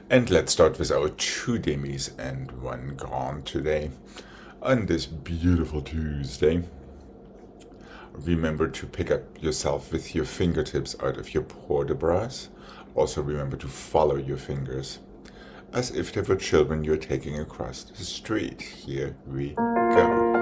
And let's start with our two demis and one grand today. On this beautiful Tuesday, remember to pick up yourself with your fingertips out of your port de bras. Also remember to follow your fingers, as if they were children you're taking across the street. Here we go.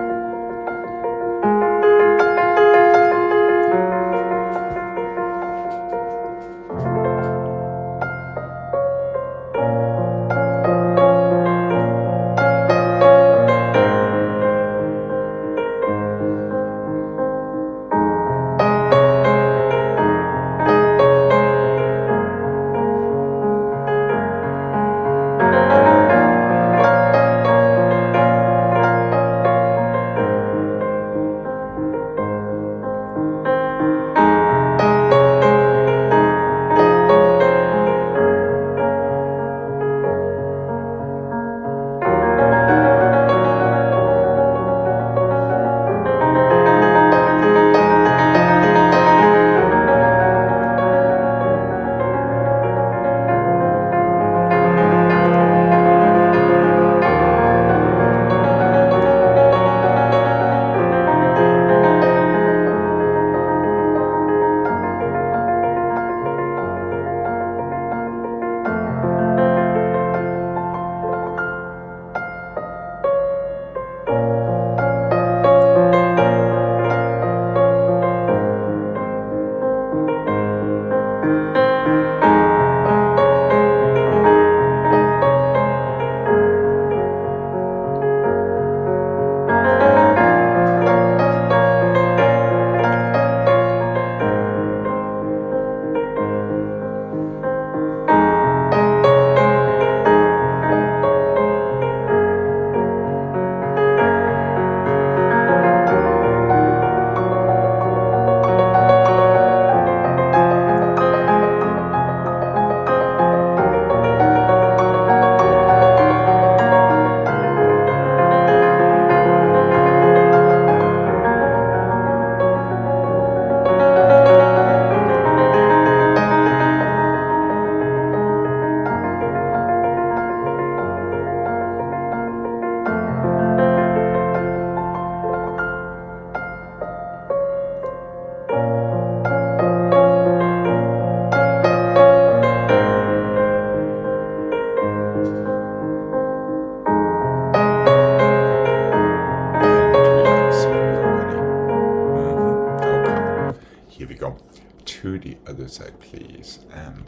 Here we go. To the other side, please. And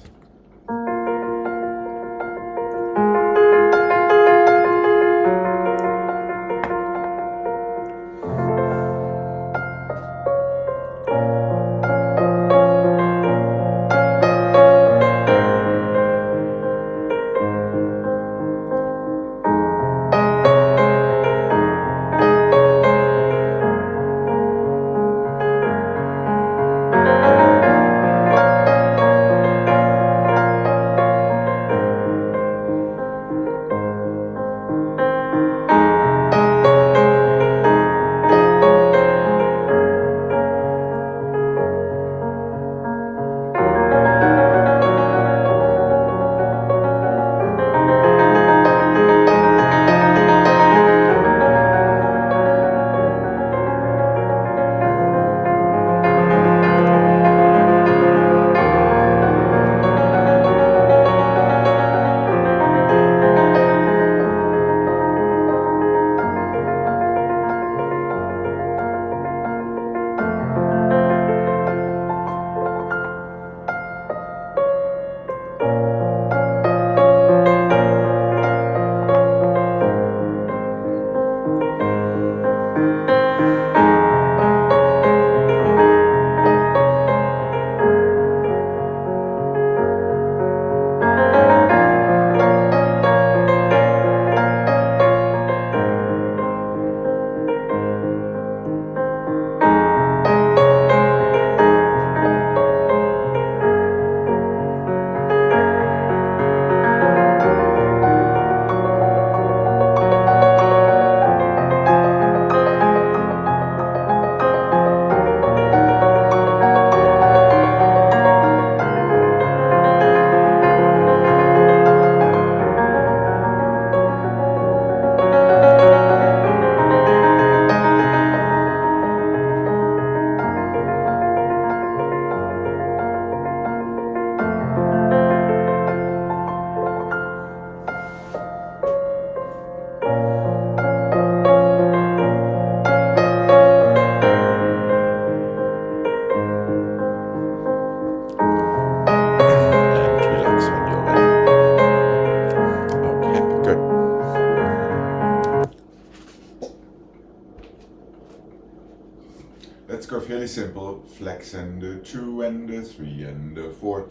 Very simple. Flex and the 2 and the 3 and the 4.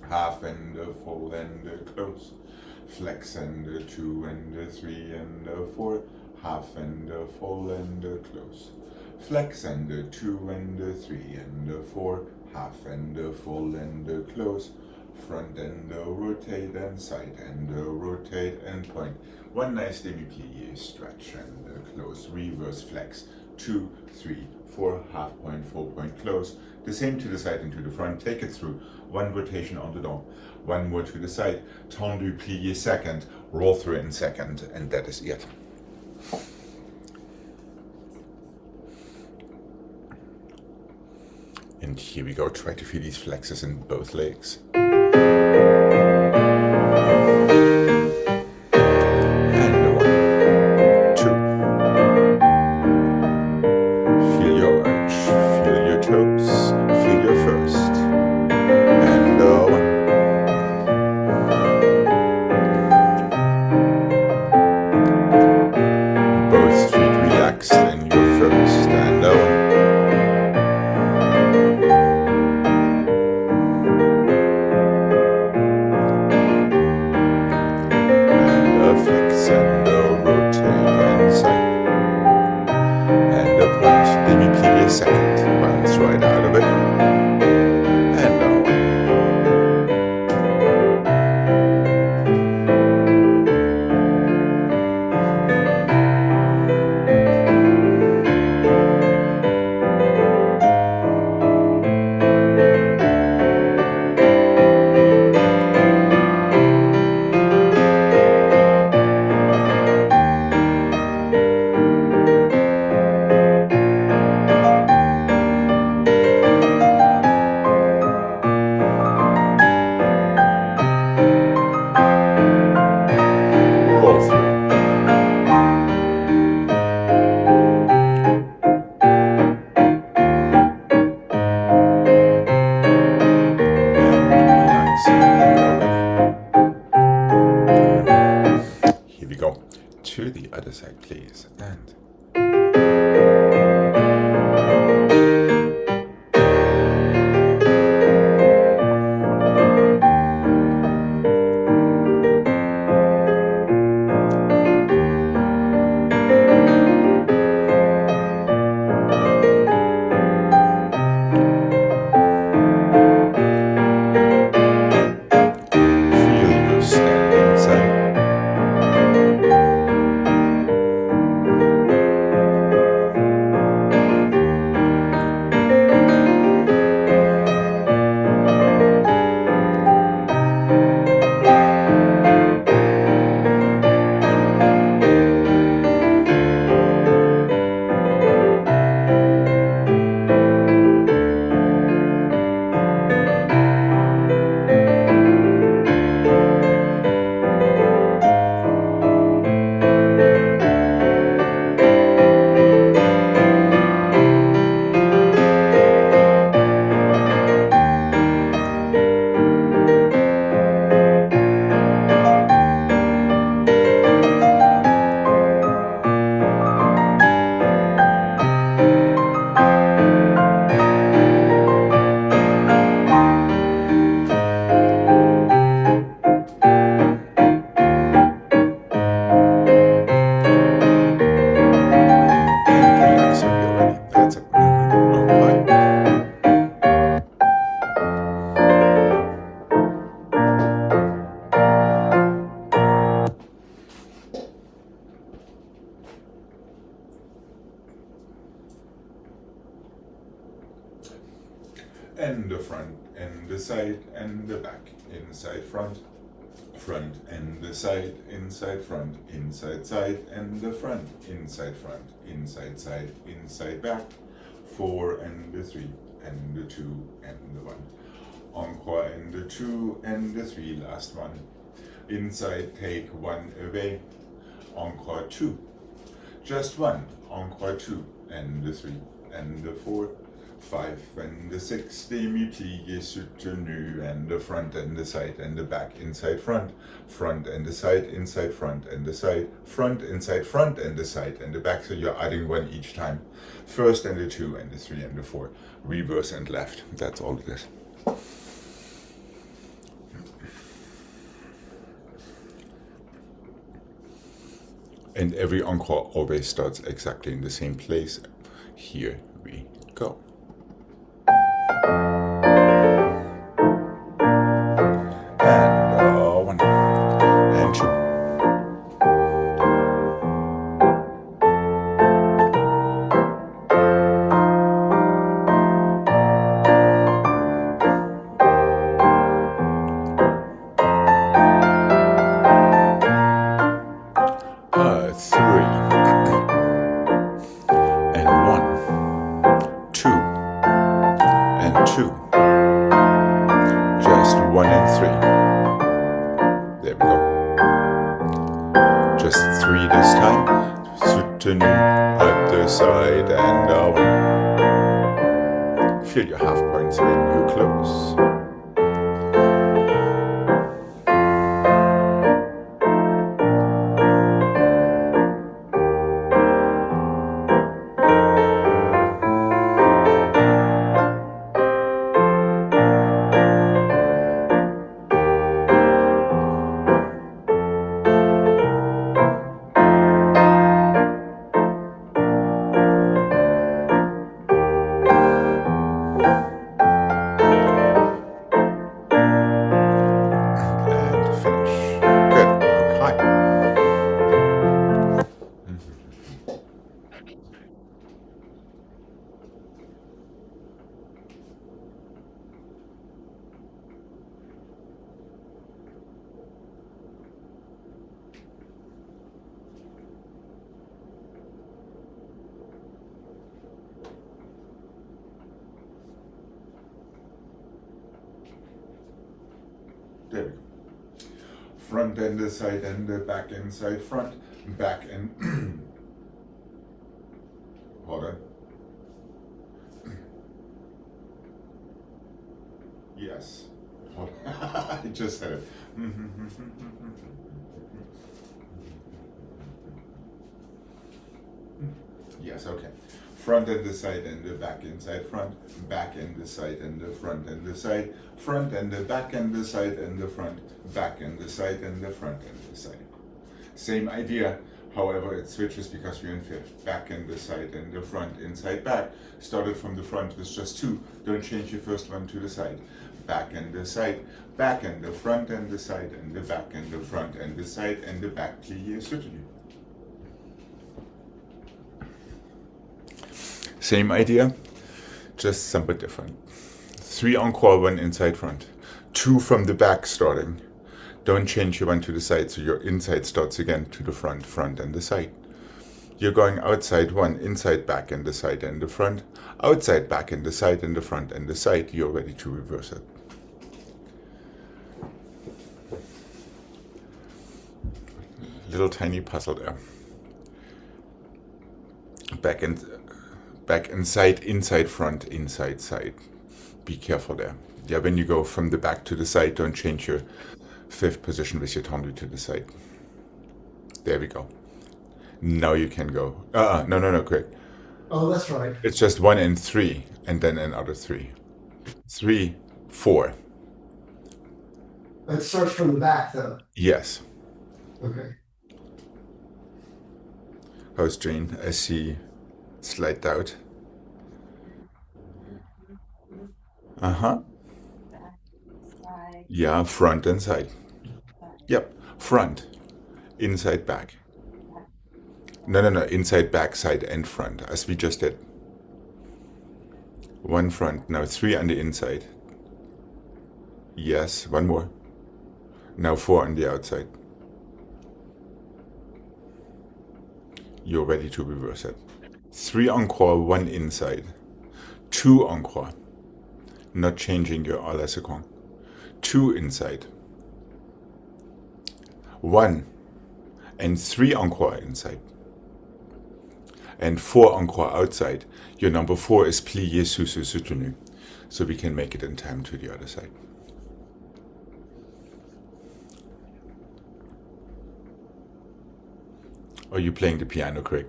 Half and the full and the close. Flex and the 2 and the 3 and the 4. Half and the full and the close. Flex and the 2 and the 3 and the 4. Half and the full and the close. Front and the rotate and side and the rotate and point. One nice demi-plie, stretch and the close. Reverse flex. 2, 3, 4, half point, full point, close. The same to the side and to the front. Take it through. One rotation on the dome. One more to the side. Tendu plie second. Roll through in second. And that is it. And here we go. Try to feel these flexes in both legs. To the other side, please, and and the front and the side and the back, inside front, front and the side, inside front, inside side and the front, inside front, inside side, inside back, 4 and the 3 and the 2 and the 1, encore and the 2 and the 3, last one, inside take 1 away, encore 2, just 1, encore 2 and the 3 and the 4, 5 and the 6, demi-plie soutenu, and the front and the side and the back, inside front, front and the side, inside front and the side, front, inside front and the side and the back. So you're adding one each time. First and the 2 and the 3 and the 4, reverse and left. That's all it is. And every encore always starts exactly in the same place. Here we go. And 1 and 2. Just 1 and 3. There we go. Just 3 this time. Soutenu at the side and down. Feel your half points when you close. There we go. Front and the side and the back inside front, back and hold on. Yes. I just said it. Yes, okay. Front and the side and the back inside front, back and the side and the front and the side, front and the back and the side and the front, back and the side and the front and the side. Same idea, however it switches because we're in fifth. Back and the side and the front, inside, back. Started from the front with just 2. Don't change your first one to the side. Back and the side, back and the front and the side and the back and the front and the side and the back. Plie soutenu. Same idea, just somewhat different. 3 encore, 1 inside front. 2 from the back starting. Don't change your one to the side, so your inside starts again to the front, front and the side. You're going outside 1, inside, back and the side and the front. Outside, back and the side and the front and the side. You're ready to reverse it. Little tiny puzzle there. Back inside, inside, front, inside, side. Be careful there. Yeah, when you go from the back to the side, don't change your 5th position with your tendu to the side. There we go. Now you can go. No, Gregg. Oh, that's right. It's just 1 and 3, and then another 3. 3, 4. It starts from the back, though. Yes. Okay. How's Jane? I see slight doubt. Yeah, front and side. Yep, front, inside, back. No, inside, back, side, and front, as we just did. 1 front, now 3 on the inside. Yes, 1 more. Now 4 on the outside. You're ready to reverse it. 3 encore, 1 inside. 2 encore. Not changing your à la seconde. 2 inside. 1 and 3 encore inside. and 4 encore outside, your number 4 is plié sous ce soutenu. So we can make it in time to the other side. Are you playing the piano, Craig?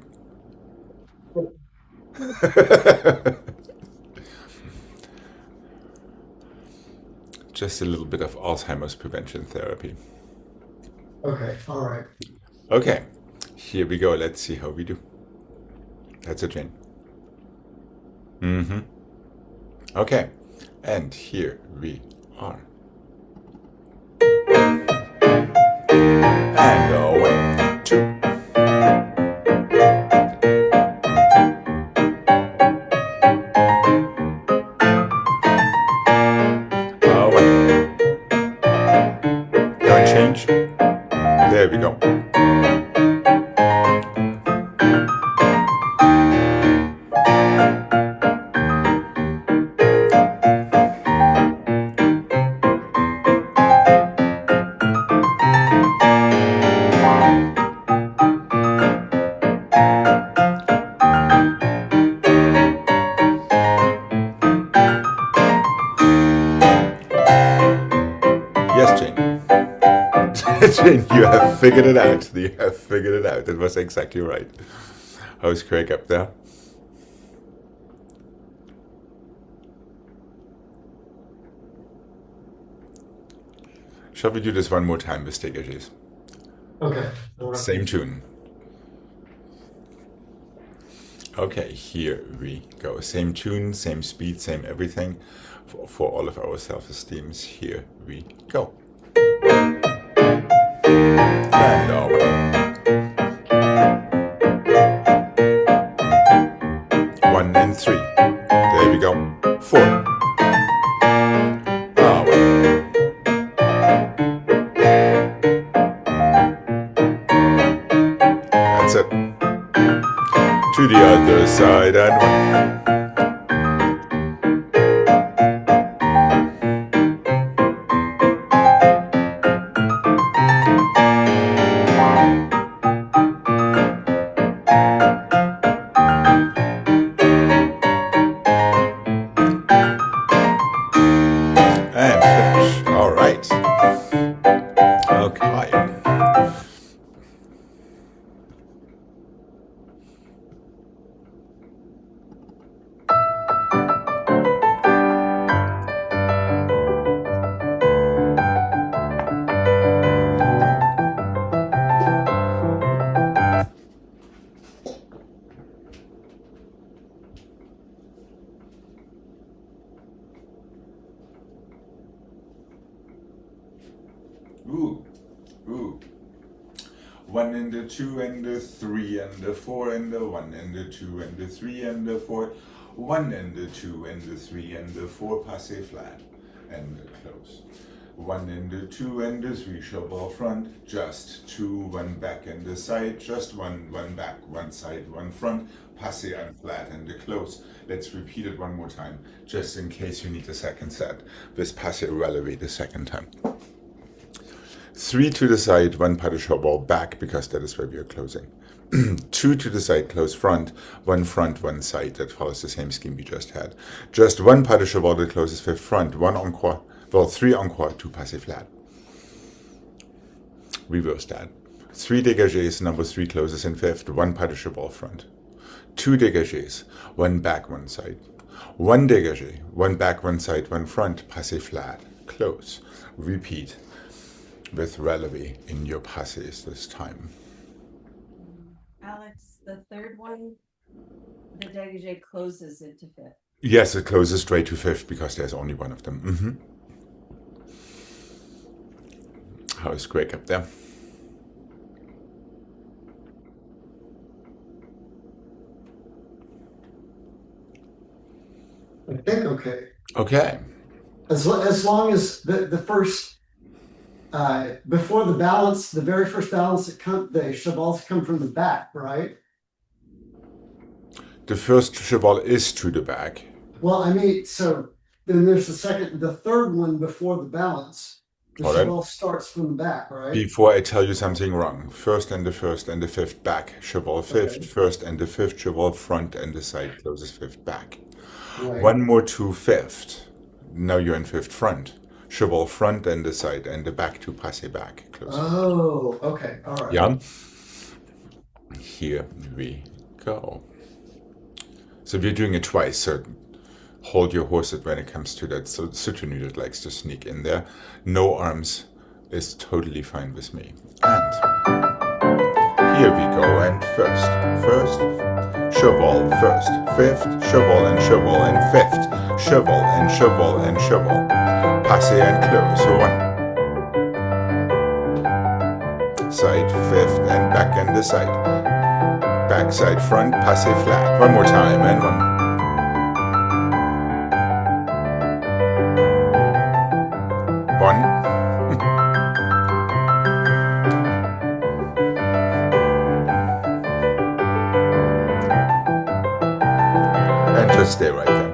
Just a little bit of Alzheimer's prevention therapy. Okay, all right. Okay, here we go. Let's see how we do. That's a chain. Mm-hmm. Okay, and here we are. And away, 2. Away. Don't change. There we go. Yes, Jane. Jane, you have figured it out. You have figured it out. It was exactly right. How's Craig up there? Shall we do this one more time with dégagés? Okay. All right. Same tune. Okay, here we go. Same tune, same speed, same everything for all of our self-esteems. Here we go. And away. 1 and 3. There we go. 4. Away. That's it. To the other side and 1. And finish. All right. Okay. Ooh, ooh. 1 and the 2 and the 3 and the 4 and the 1 and the 2 and the 3 and the 4. 1 and the 2 and the 3 and the 4, passé flat and close. 1 and the 2 and the 3, cheval front, just 2, 1 back and the side, just 1 back, 1 side, 1 front, passé and flat and the close. Let's repeat it one more time, just in case you need a second set. This passé relevé the second time. 3 to the side, 1 pas de cheval back, because that is where we are closing. 2 to the side, close front, 1 side. That follows the same scheme we just had. Just 1 pas de cheval that closes with front, 1 encore, well, 3 encore, 2 passé flat. Reverse that. 3 dégagés, number 3 closes in fifth, 1 pas de cheval front. 2 dégagés, 1 back, 1 side. 1 dégagé, 1 back, 1 side, 1 front, passé flat, close. Repeat with relevé in your passes this time. Alex, the third one, the dégagé closes into fifth. Yes, it closes straight to fifth because there's only one of them. How's Gregg up there? I think okay. Okay. As long as the first before the balance, the very first balance the chevals come from the back, right? The first cheval is to the back. Well, I mean, so then there's the third one before the balance. The All right. cheval starts from the back, right? Before I tell you something wrong, first and the first and the fifth back, cheval fifth, Okay. first and the fifth, cheval front and the side closes fifth back. Right. One more to fifth. Now you're in fifth front. Cheval front and the side and the back to passe back. Close. Oh, okay. All right. Yeah. Here we go. So we're doing it twice. So hold your horse when it comes to that. So Citronue that likes to sneak in there. No arms is totally fine with me. And here we go. And first, cheval first, fifth, cheval and fifth, cheval and cheval, passe and close. So one side, fifth, and back and the side, back side, front, passe flat. One more time and one. And just stay right there.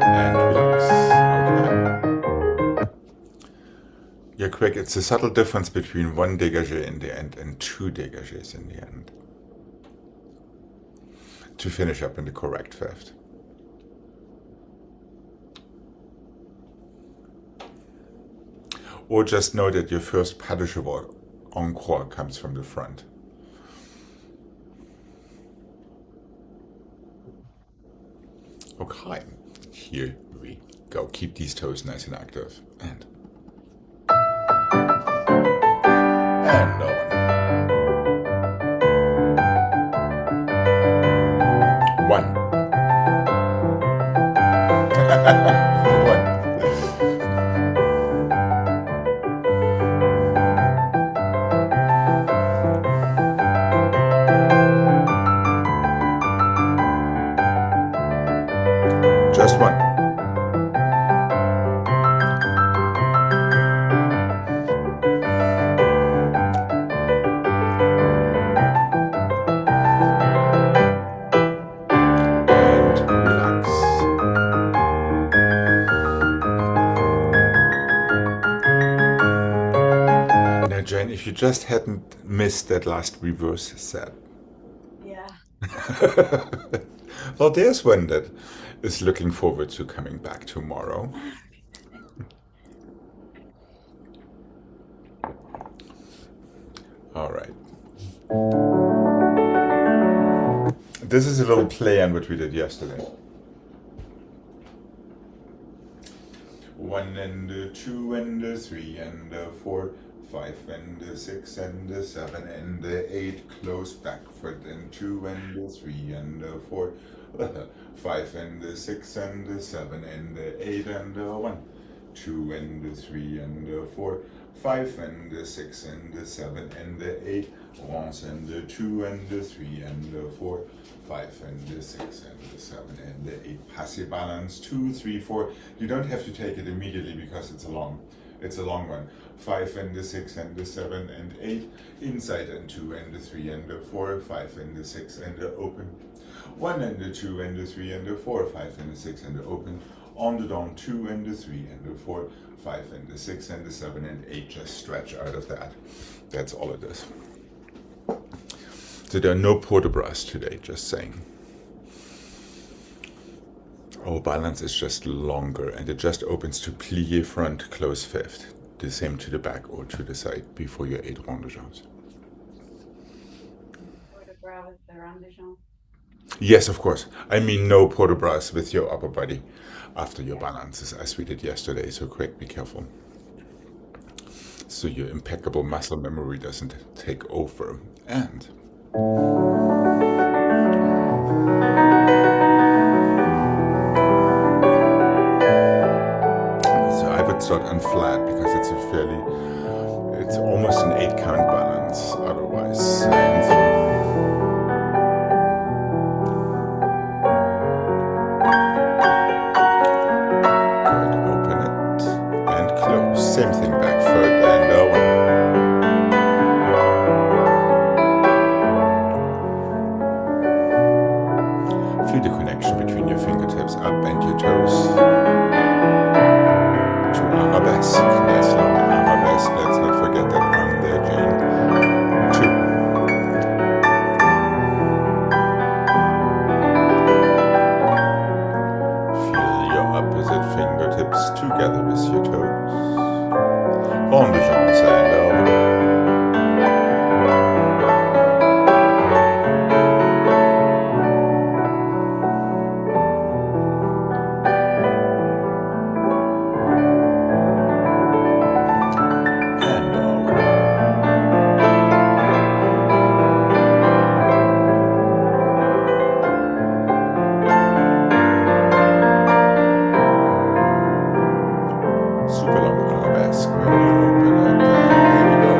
And relax. Okay. Yeah, Craig, it's a subtle difference between one dégagé in the end and two dégagés in the end. To finish up in the correct fifth. Or just know that your first pas de cheval en croix comes from the front. Okay, here we go. Keep these toes nice and active. And no one. One. One. Just one. And relax. Now, Jane, if you just hadn't missed that last reverse set. Yeah. Well, there's one that is looking forward to coming back tomorrow. All right. This is a little play on what we did yesterday. 1 and 2 and 3 and 4, 5 and 6 and 7 and 8, close back foot and 2 and 3 and 4, 5 and 6 and 7 and 8 and 1, 2 and 3 and 4, 5 and 6 and 7 and 8, once and 2 and 3 and 4, 5 and 6 and 7 and 8, passive balance, 2, 3, 4. You don't have to take it immediately because it's a long one. 5 and 6 and 7 and 8, inside and 2 and 3 and 4, 5 and 6 and open. 1 and 2 and 3 and 4, 5 and 6 and open. On the down 2 and 3 and 4, 5 and 6 and 7 and 8. Just stretch out of that. That's all it is. So there are no port de bras today, just saying. Our balance is just longer and it just opens to plié front, close fifth. The same to the back or to the side before your 8 rond de jambes. Port de bras with the rond de jambe. Yes, of course. I mean no port de bras with your upper body after your balances as we did yesterday. So Craig, be careful. So your impeccable muscle memory doesn't take over. And so I would start on flat because it's it's almost an 8 count balance otherwise. And same thing back foot and Feel the connection between your fingertips up and your toes. To arabesque. Nice long arabesque. Let's not forget that arm there, Jane. 2. Feel your opposite fingertips together with your toes. Rond de jambe and over. Super long arabesque when you open it. There we go.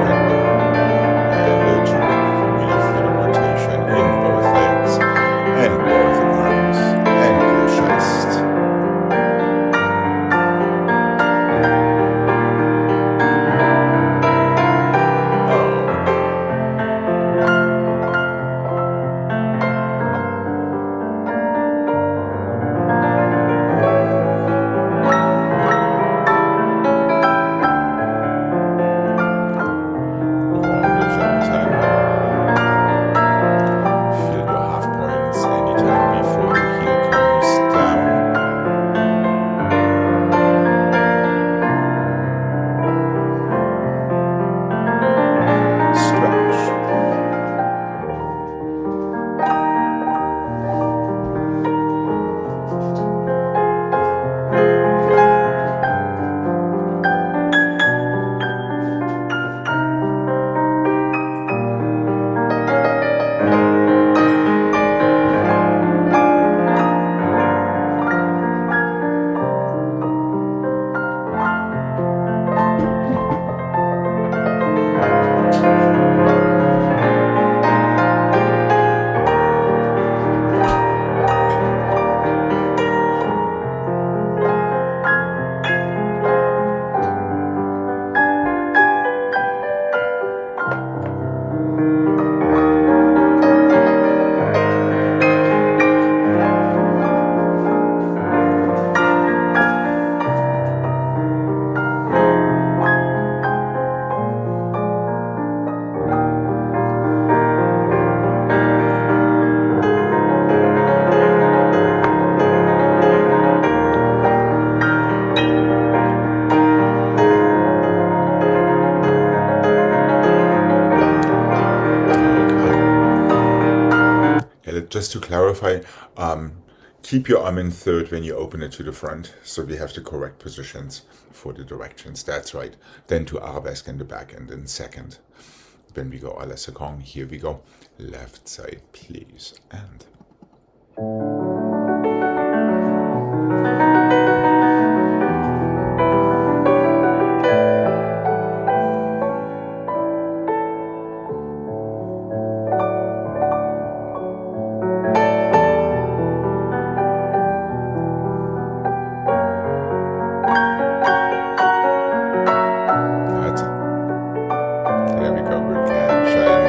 And 2. Really feel the rotation in both legs and both arms and your chest. Just to clarify, keep your arm in third when you open it to the front, so we have the correct positions for the directions. That's right. Then to arabesque in the back, and then second. Then we go à la seconde. Here we go. Left side, please. And there we go, good catch. And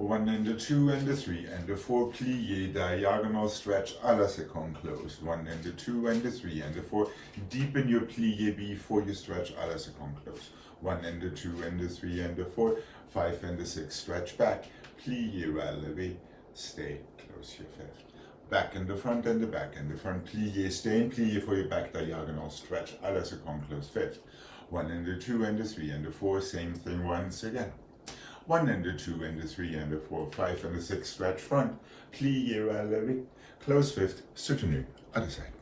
1 and the 2 and the 3 and the 4, plie, diagonal stretch à la seconde close. 1 and the 2 and the 3 and the 4, deepen your plie before you stretch à la seconde close. 1 and the 2 and the 3 and the 4, 5 and the 6, stretch back, plie, releve, stay, close your fifth. Back in the front and the back and the front, plie, stay in plie for your back diagonal stretch à la seconde close fifth. 1 and the 2 and the 3 and the 4, same thing once again. 1 and the 2 and the 3 and the 4, 5 and the 6, stretch front, plie, releve, close fifth, soutenu, other side.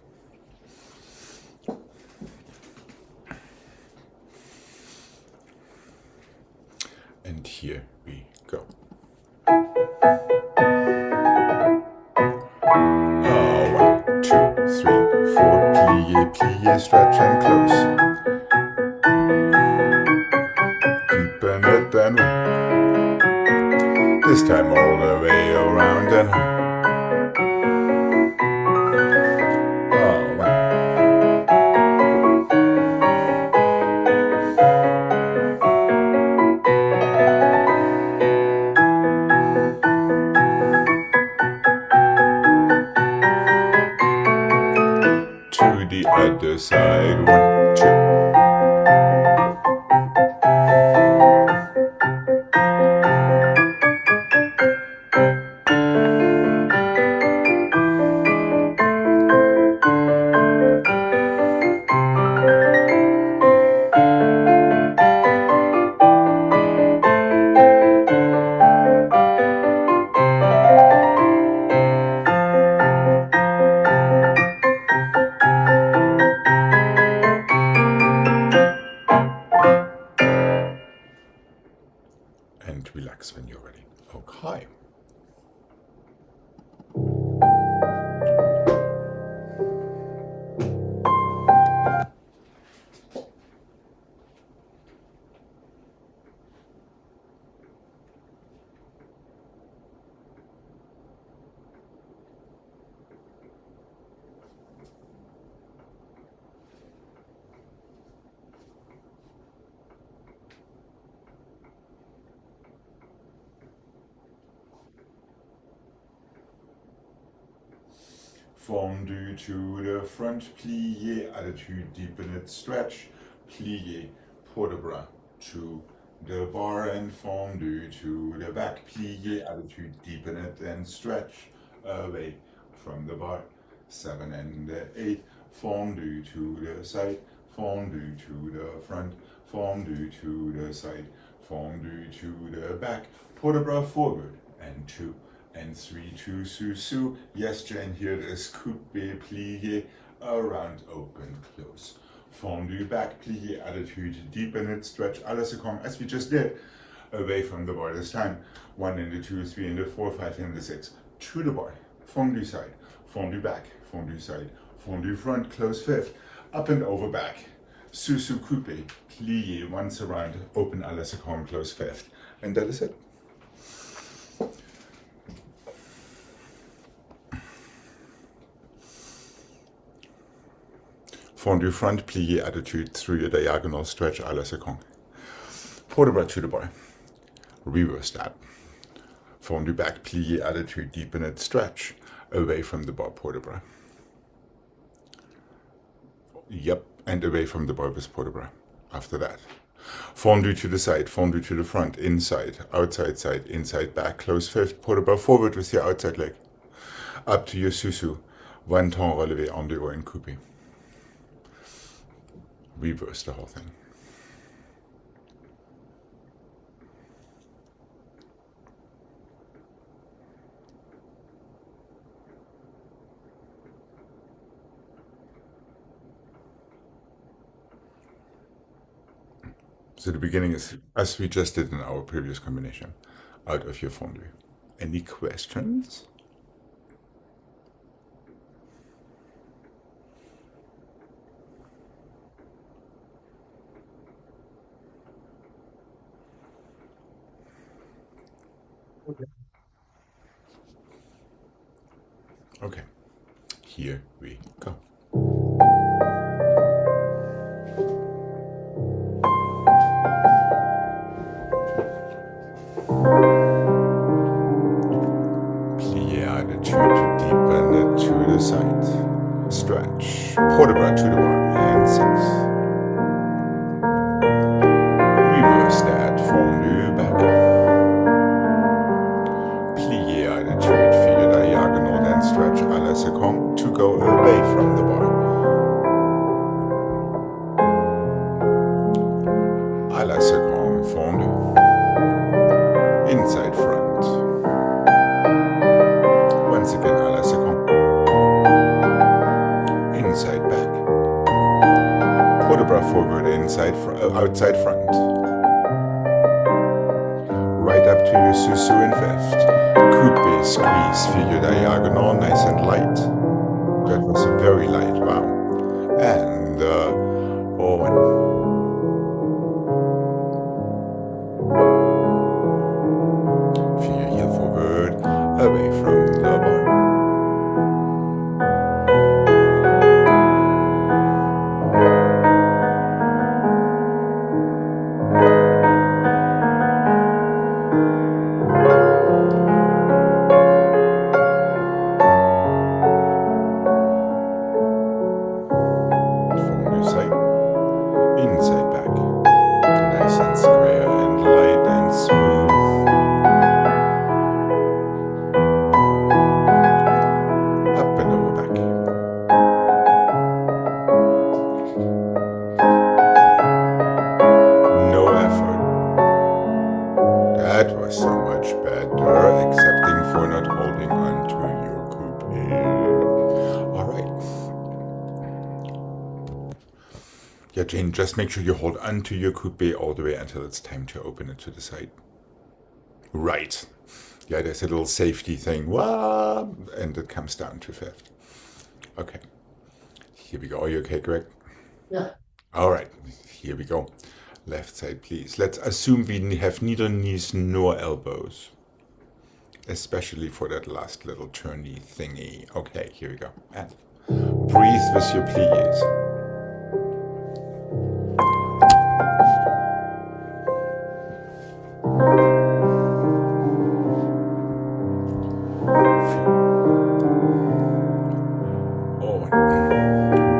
And here we go. 1, 2, 3, 4, plie, plie, stretch and close. Deepen it and this time all the way around and home. 1. To the other side, 1, 2. And relax when you're ready. Okay. Fondu to the front, plie, attitude, deepen it, stretch, plie, port de bras to the bar and fondu to the back, plie, attitude, deepen it and stretch, away from the bar. 7 and 8, fondu to the side, fondu to the front, fondu to the side, fondu to the back, port de bras forward, and 2. And 3, 2, sous. Yes, Jane, here it is. Coupe, plie, around, open, close. Fondu back, plie, attitude, deepen it, stretch, à la seconde, as we just did. Away from the bar this time. 1 and the 2, 3 and the 4, 5 and the 6. To the bar. Fondu side. Fondu back. Fondu side. Fondu front, close fifth. Up and over back. Sous, coupe, plie, once around, open, à la seconde, close fifth. And that is it. Fondu front, plie, attitude through your diagonal stretch à la seconde. Port de bras to the bar. Reverse that. Fondu back, plie, attitude, deepen it, stretch. Away from the bar, port de bras. Yep, and away from the bar with port de bras. After that. Fondu to the side, fondu to the front, inside, outside side, inside back, close fifth, port de bras forward with your outside leg. Up to your sous. One temps relevé en deux and coupe. Reverse the whole thing. So the beginning is, as we just did in our previous combination, out of your fondu. Any questions? Okay, here we go. port de bras to the bar, and 6. Reverse that, fondu back. Plié attitude, figure diagonal, then stretch à la seconde to go away from the bar. À la seconde, fondu. Inside front. Once again, à la seconde. Inside back. Port de bras forward, outside front. Right up to your susu in 5th. Coupe, squeeze, figure diagonal, nice and light. That was very light, wow. And one. Figure heel forward, away from the bar. Inside back, nice and square and light and smooth. Up and over back. No effort. That was so much better, excepting for not holding on to your coupe. Alright. Yeah, Jane, just make sure you hold onto your coupe all the way until it's time to open it to the side. Right. Yeah, there's a little safety thing. Wah! And it comes down to 5th. Okay. Here we go. Are you okay, Greg? Yeah. All right. Here we go. Left side, please. Let's assume we have neither knees nor elbows. Especially for that last little turny thingy. Okay, here we go. And breathe with your pliés.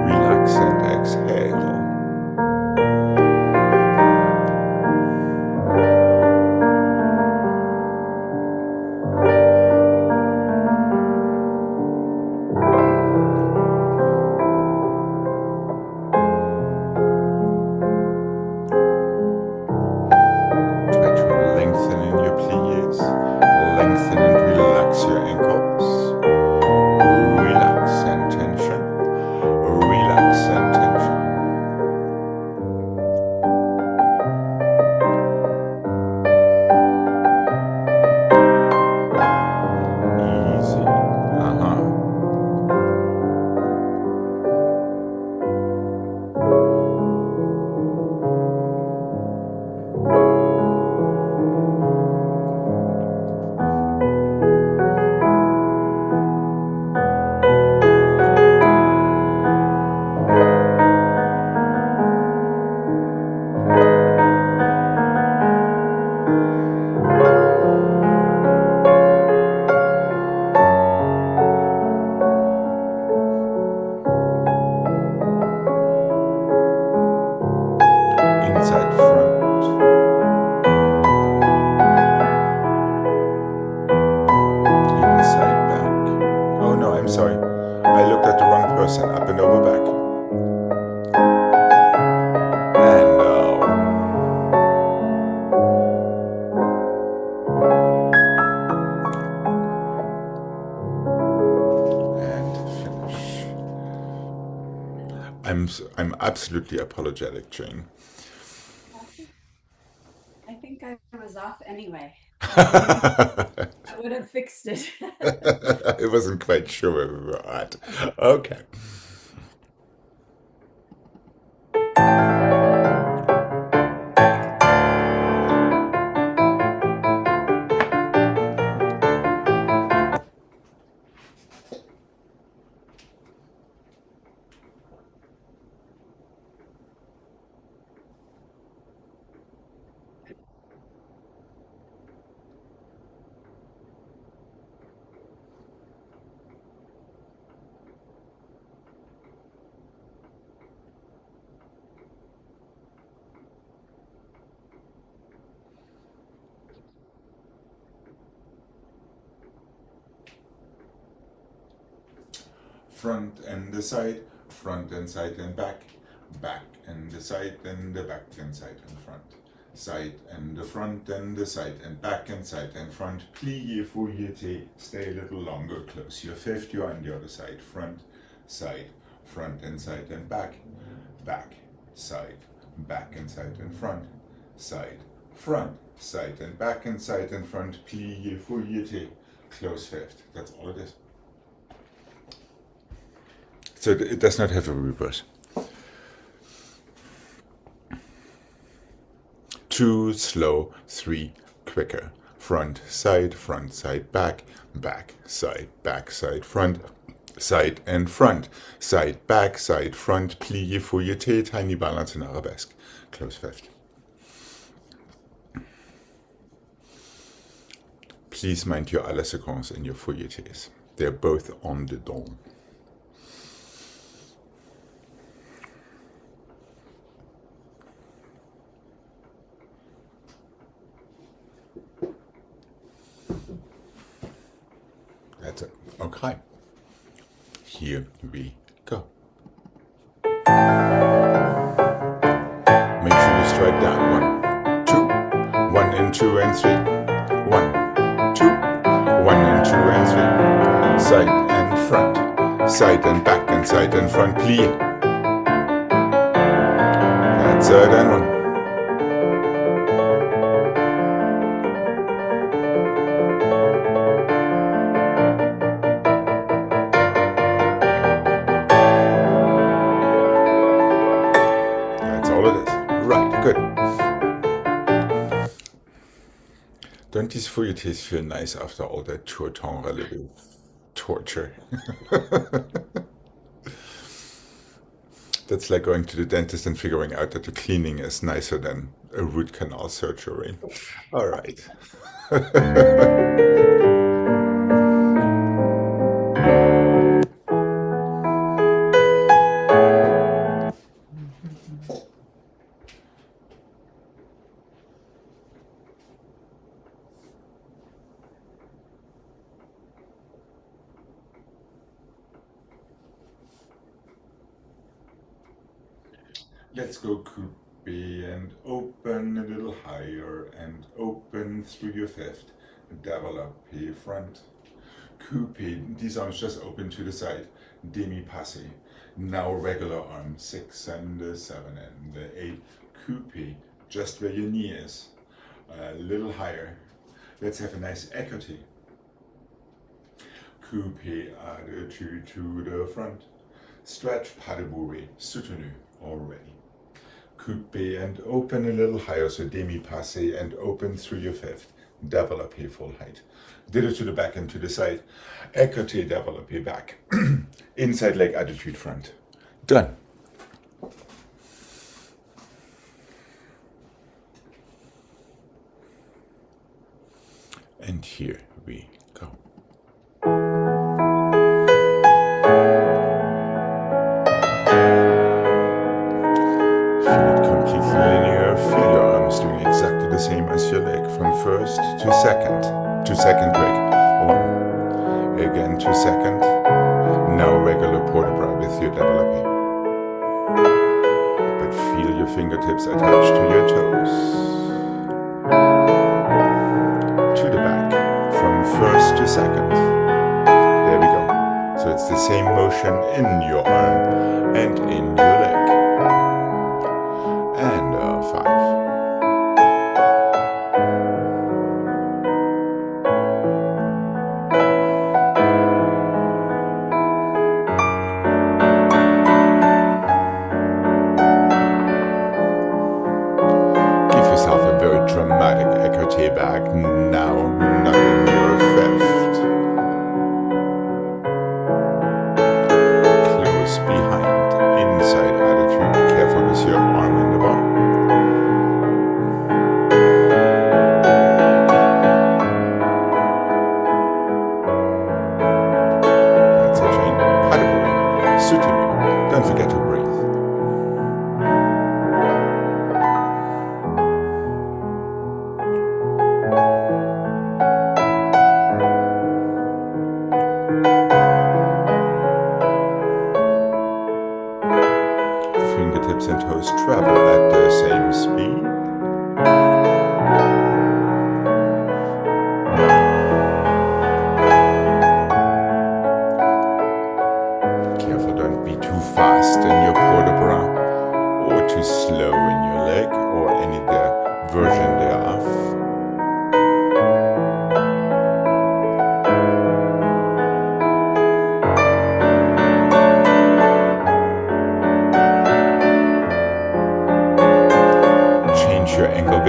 Relax and exhale. Try to lengthen in your pliés. Lengthen and relax your ankles. Relax and tension. Relax and tension. Easy. Inside front. Inside back. Oh no, I'm sorry. I looked at the wrong person. Up and over back. And finish. I'm absolutely apologetic, Jane. I think I was off anyway. I would have fixed it. I wasn't quite sure where we were at. Okay. front and the side, front and side and back, back and the side and the back and side and front, side and the front and the side and back and side and front, plie, fouilleté, stay a little longer, close your fifth, you're on the other side, front and side and back, back, side, back and side and front, side, front, side and back and side and front, plie, fouilleté, close fifth. That's all it is. So it does not have a reverse. 2 slow, 3 quicker. Front, side, back, back, side, front, side and front, side, back, side, front, plie, fouilleté, tiny balance in arabesque. Close fifth. Please mind your à la séquence and your fouilletés. They're both on the dome. That's it. Okay. Here we go. Make sure you strike down. 1, 2, 1 and 2 and 3. 1, 2, 1 and 2 and 3. Side and front, side and back and side and front, plie. That's it and 1. Don't these fouilletés feel nice after all that tour temps relative torture? That's like going to the dentist and figuring out that the cleaning is nicer than a root canal surgery. All right. Let's go coupe and open a little higher and open through your fifth. Développé front. Coupe, these arms just open to the side. Demi-passé. Now regular arm, 6 and the 7 and the 8. Coupe, just where your knee is. A little higher. Let's have a nice écarté. Coupe, attitude to the front. Stretch, pas de bourrée, soutenu already. Coupe and open a little higher, so demi-passé and open through your fifth. Développé full height. Did it to the back and to the side. Écarté, développé back. Inside leg attitude front. Done. And here we go. Same as your leg from first to second. To second, Gregg. 1. Again to second. Now regular port de bras with your développé. But feel your fingertips attached to your toes. To the back. From first to second. There we go. So it's the same motion in your arm and in your leg. And 5. Dramatic écarté back, now knocking your fifth. Close behind, inside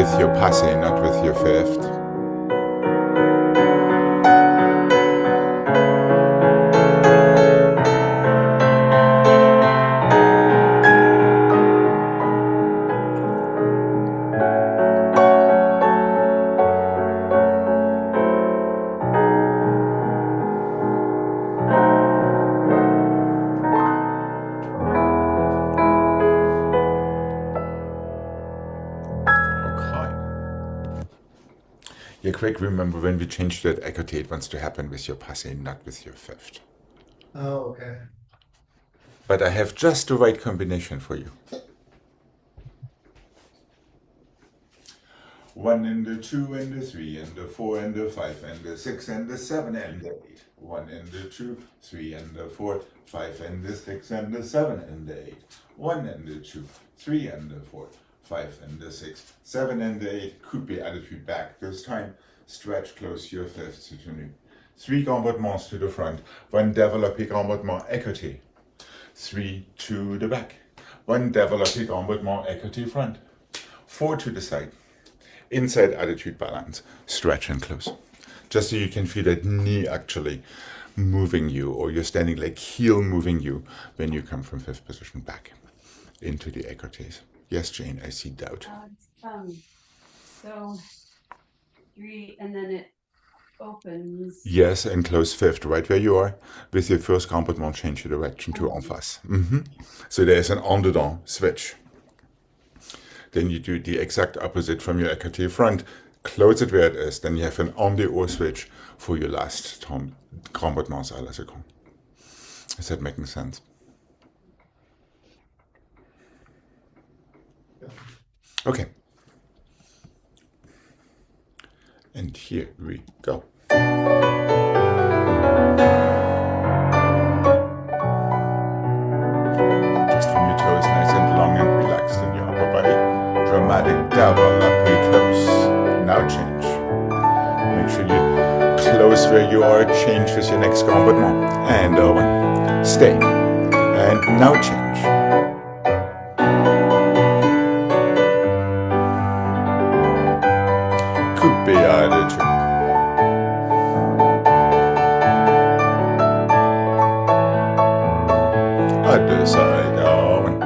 with your passé, not with your fifth. Yeah, Craig, remember when we changed that écarté, it wants to happen with your passé, not with your fifth. Oh, okay. But I have just the right combination for you. 1 and the 2 and the 3 and the 4 and the 5 and the 6 and the 7 and the 8. 1 and the 2, 3 and the 4, 5 and the 6 and the 7 and the 8. 1 and the 2, 3 and the 4, 5 and the 6, 7 and the 8. Could be attitude back this time. Stretch close your fifth to new. 3 gambotements to the front. 1 développé gambotement écarté. 3 to the back. 1 développé gambotement écarté front. 4 to the side. Inside attitude balance. Stretch and close. Just so you can feel that knee actually moving you, or you're standing like heel moving you when you come from fifth position back into the écartés. Yes, Jane, I see doubt. So 3 and then it opens. Yes, and close fifth, right where you are. With your first gambotement, change your direction to en face. So there's an en dedans switch. Then you do the exact opposite from your écarté front. Close it where it is. Then you have an en dehors switch for your last gambotements à la seconde. Is that making sense? Okay. And here we go. Just from your toes, nice and long and relaxed in your upper body. Dramatic double up here close. Now change. Make sure you close where you are. Change with your next gambotement. And over. Stay. And now change. Could be attitude. Other side down.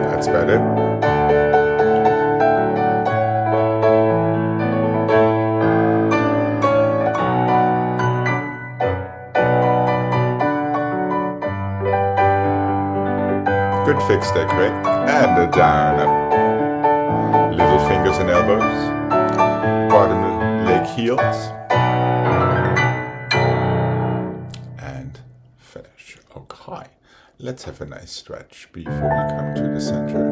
That's better. Good fix there, Craig. And a down up. Little fingers and elbows. Bottom leg heels. And finish. Okay. Let's have a nice stretch before we come to the center.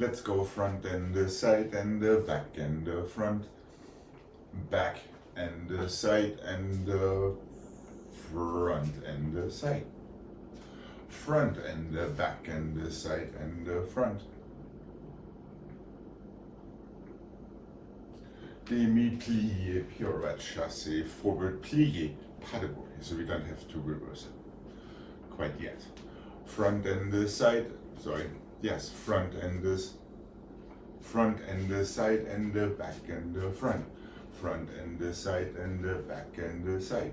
Let's go front and the side and the back and the front, back and the side and the front and the side, front and the back and the side and the front. Demi-plié, pirouette, chassé, forward, plié, pas de boy, so we don't have to reverse it quite yet. Front and the side, sorry, yes, front and the side and the back and the front, front and the side and the back and the side,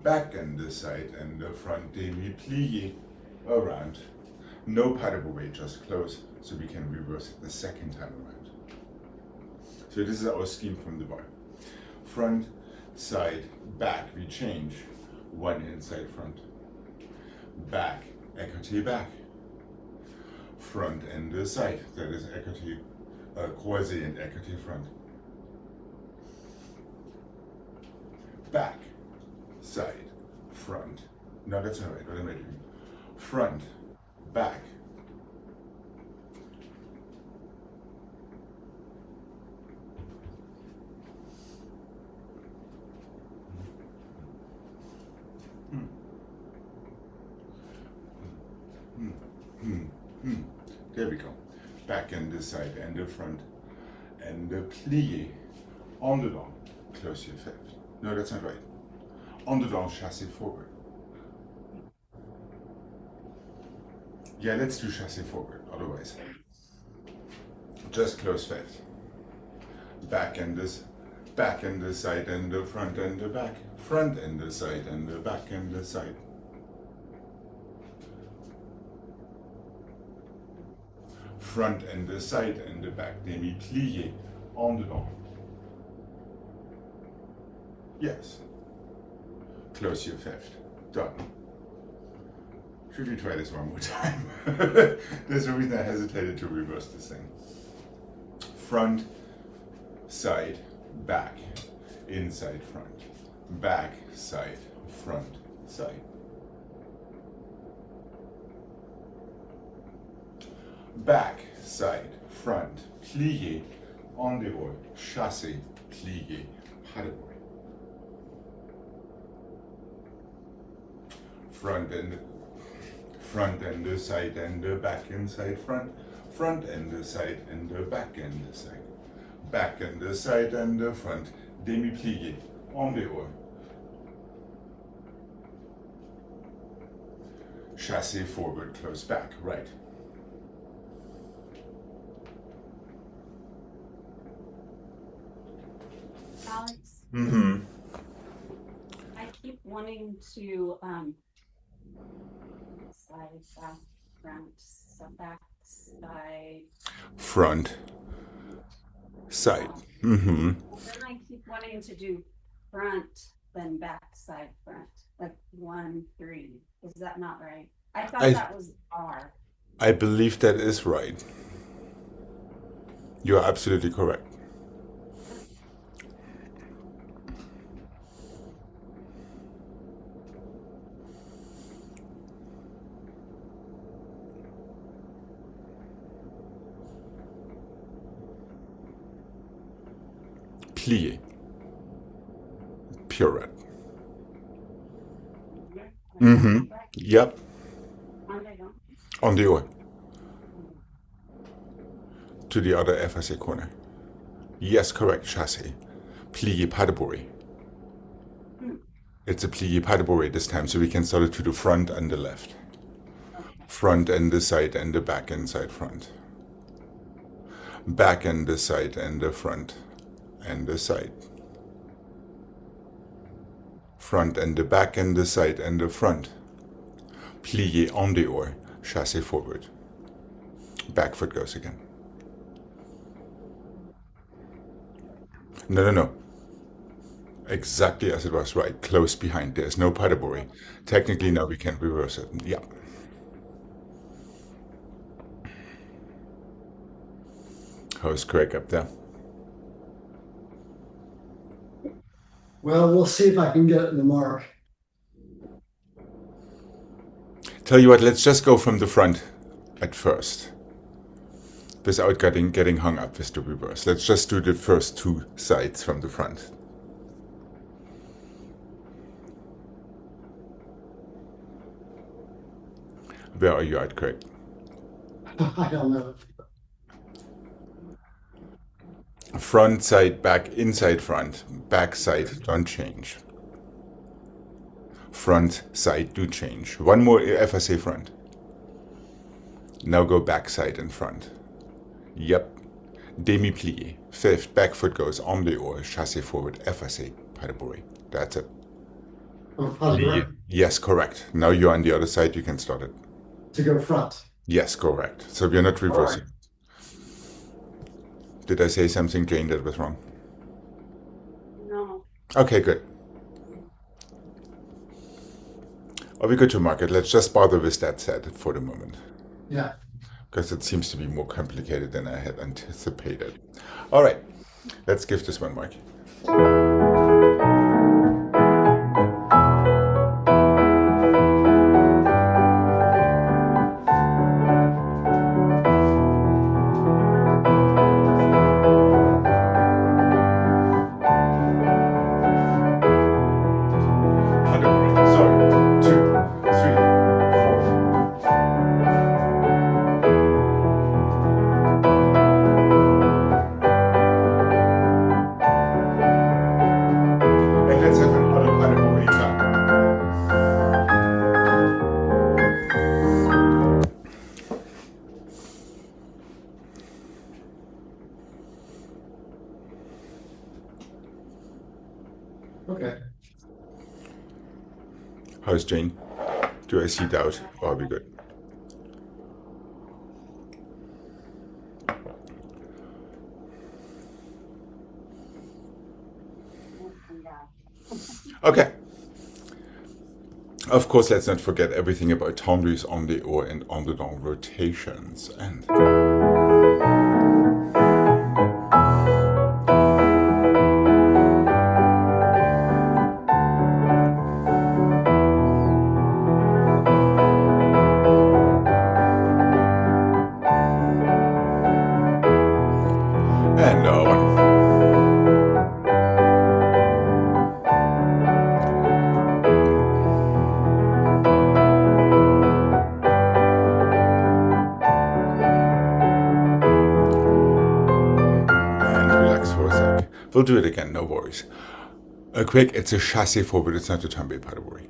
back and the side and the front, demi-plié, around. No pas de boy, just close, so we can reverse it the second time around. So this is our scheme from the bar. Front, side, back, we change. One inside front. Back, écarté back. Front and the side, that is écarté, croisé and écarté front. Back, side, front. No, that's not right, what am I doing? Front, back. There we go. Back and the side and the front and the plié on the long. Close your fifth. No, that's not right. On the long, chassé forward. Yeah, let's do chassé forward, otherwise. Just close fifth. Back and the side and the front and the back. Front and the side and the back and the side. Front and the side and the back, demi-plié on the long. Yes. Close your fifth. Done. Should we try this one more time? There's a reason I hesitated to reverse this thing. Front, side, back, inside, front, back, side, front, side. Back, side, front, plié, en dehors, chassé, plié, pas de boy. Front and the side and the back inside front, front and the side and the back and the side, back and the side and the front, demi-plié, en dehors. Chassé forward, close back, right. Alex, Mm-hmm. I keep wanting to side, back, back, side. Front, side. Mm-hmm. Then I keep wanting to do front, then back, side, front. Like 1, 3. Is that not right? I thought that was R. I believe that is right. You are absolutely correct. Plié. Pirouette. Mm-hmm. Yep. On the O. To the other FSA corner. Yes, correct, chassé. Plié pas de bourrée. It's a plié pas de bourrée this time, so we can start it to the front and the left. Front and the side and the back and side front. Back and the side and the front and the side. Front and the back and the side and the front. Plié en dehors, chassé forward. Back foot goes again. No. Exactly as it was, right. Close behind. There's no pas de bourrée. Technically, now we can reverse it. Yeah. How's Gregg up there? Well, we'll see if I can get it in the mark. Tell you what, let's just go from the front at first. without getting hung up with the reverse. Let's just do the first two sides from the front. Where are you at, Craig? I don't know. Front, side, back, inside, front, back, side, don't change. Front, side, do change. One more FSA front. Now go back, side, and front. Yep. Demi-plie. Fifth, back foot goes en dehors, chassé forward, FSA, pas de bourrée. That's it. Yes, correct. Now you're on the other side, you can start it. To go front. Yes, correct. So we're not reversing. Right. Did I say something, Jane, that was wrong? No. Okay, good. Are we good to mark it? Let's just bother with that set for the moment. Yeah. Because it seems to be more complicated than I had anticipated. All right, let's give this one mark. Okay. How's Jane? Do I see doubt? Or are we good? Okay. Of course, let's not forget everything about tendus en dehors and en dedans rotations. And one. And relax for a sec. We'll do it again, no worries. Quick, it's a chassé forward, it's not a tombe, pas de worry.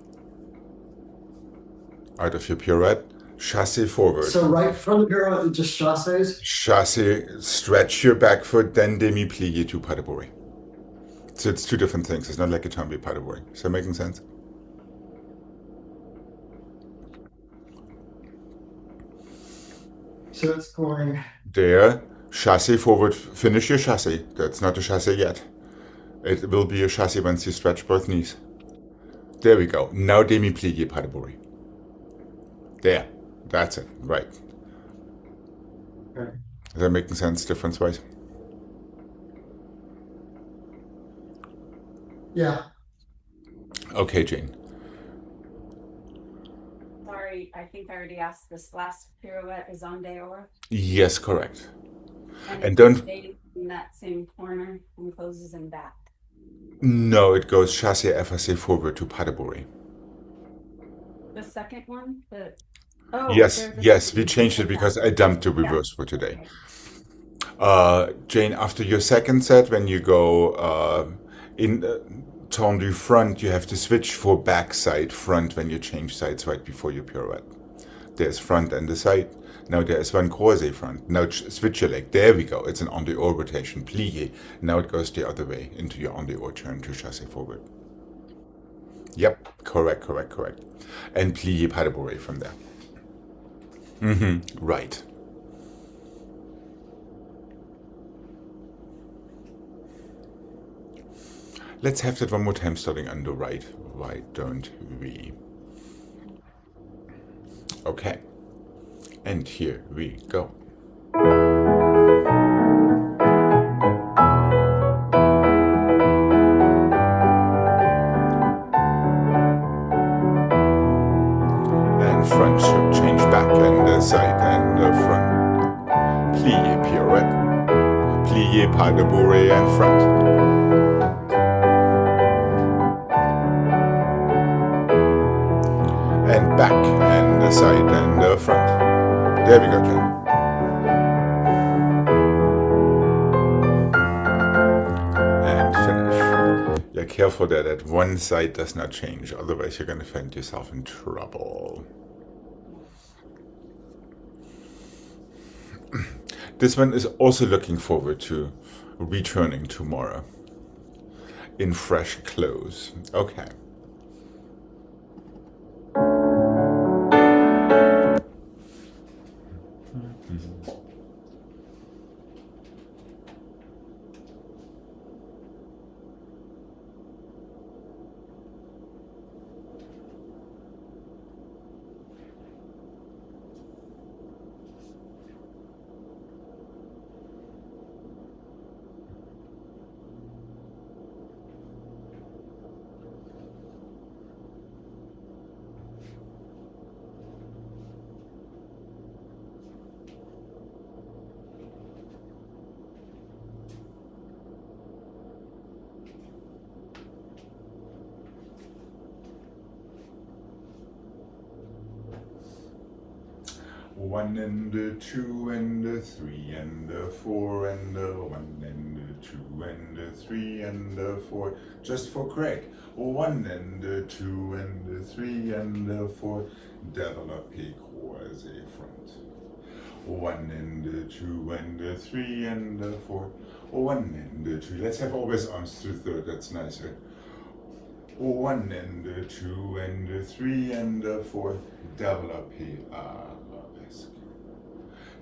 Out of your pirouette, chassé forward. So right from the pirouette, it just chassés? Chassé, stretch your back foot, then demi-plie to pas de bourrée. So it's two different things. It's not like a tombe, pas de bourrée. Is that making sense? So it's going... There, chassé forward, finish your chassé. That's not a chassé yet. It will be a chassé once you stretch both knees. There we go. Now demi-plie, pas de bourrée. There, that's it, right. Okay. Is that making sense difference-wise? Yeah. Okay, Jane. Sorry, I think I already asked. This last pirouette is en dehors. Yes, correct. And don't stay in that same corner and closes in back. No, it goes chassé FSA forward to pas de bourrée. The second one, Yes, we changed it because I dumped the reverse for today. Okay. Jane, after your second set, when you go in tendu front, you have to switch for back side front when you change sides right before your pirouette. There's front and the side. Now there's one croisé front. Now switch your leg. There we go. It's an en dehors rotation. Plie. Now it goes the other way into your en dehors turn to chassé forward. Yep, correct. And plie pas de bourrée from there. Right. Let's have that one more time starting on the right. Why don't we? Okay. And here we go. And front should change back and the side and the front. plie pirouette, plie pas de bourrée and front. And back and the side and the front. There we go, Jen. And finish. You're careful that one side does not change, otherwise you're going to find yourself in trouble. This one is also looking forward to returning tomorrow in fresh clothes. Okay. One and a two and a three and a four and a one and a two and a three and a four. Just for Gregg. One and a two and a three and a four. Développé croisé front. One and a two and a three and a four. One and a two. Let's have always arms through third. That's nicer. One and a two and a three and a four. Développé arabesque.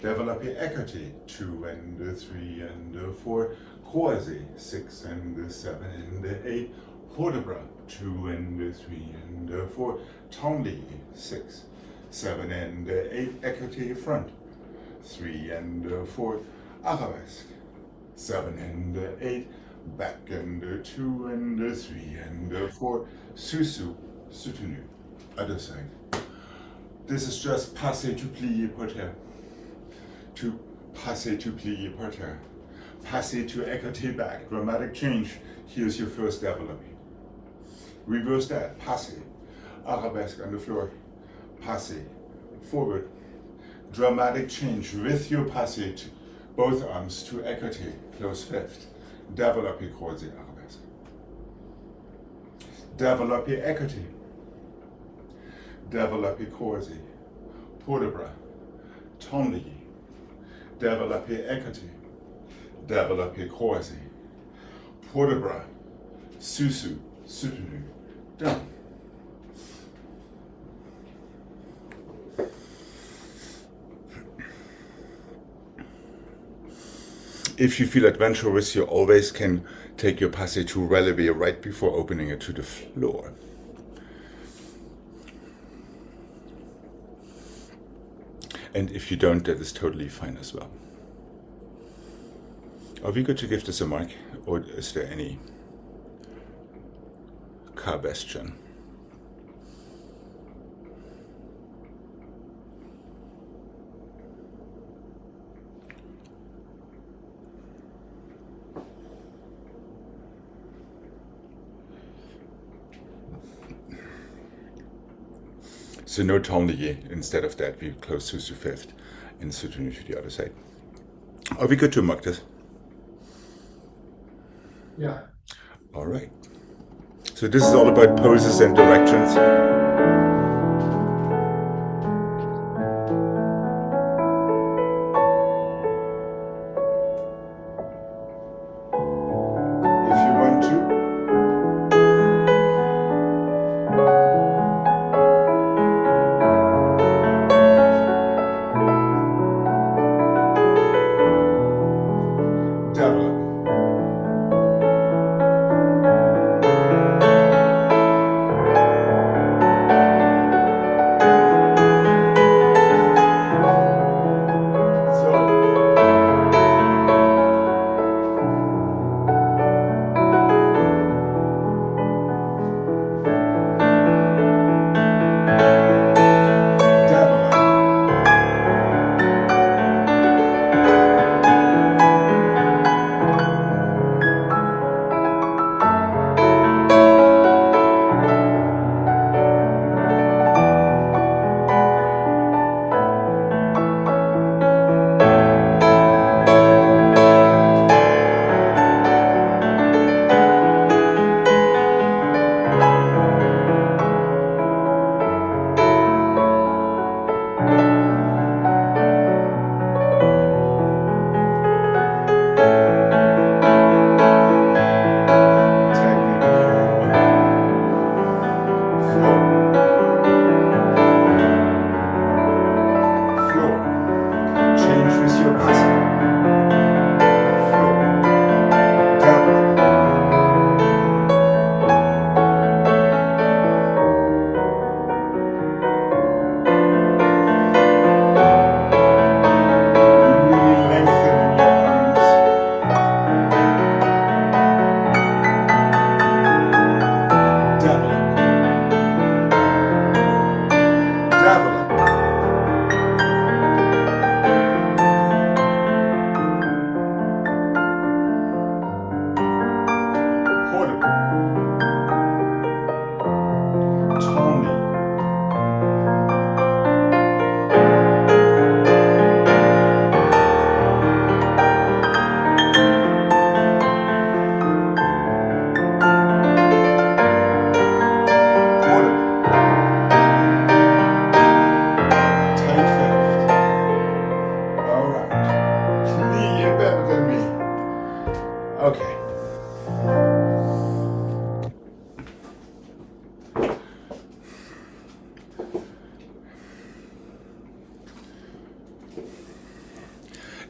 Développé écarté, 2 and a 3 and a 4, croisé, 6 and a 7 and a 8, port de bras, 2 and a 3 and a 4, tendu, 6, 7 and a 8, écarté front, 3 and a 4, arabesque, 7 and a 8, back and a 2 and a 3 and a 4, sous-sous, soutenu, other side. This is just passé to plié par terre. To passé to plié par terre. Passé to écarté back. Dramatic change. Here's your first développé. Reverse that. Passé. Arabesque on the floor. Passé. Forward. Dramatic change with your passé. To both arms to écarté. Close fifth. Développé croisé arabesque. Développé écarté. Développé croisé, port de bras, tendu, développé écarté, développé croisé, port de bras, sous-sous, soutenu, down. If you feel adventurous, you always can take your passé to relevé right before opening it to the floor. And if you don't, that is totally fine as well. Are we good to give this a mark, or is there any question? So no tendu. Instead of that, we close to fifth and soutenu to the other side. Are we good to mark this? Yeah. All right. So this is all about poses and directions. If you want to.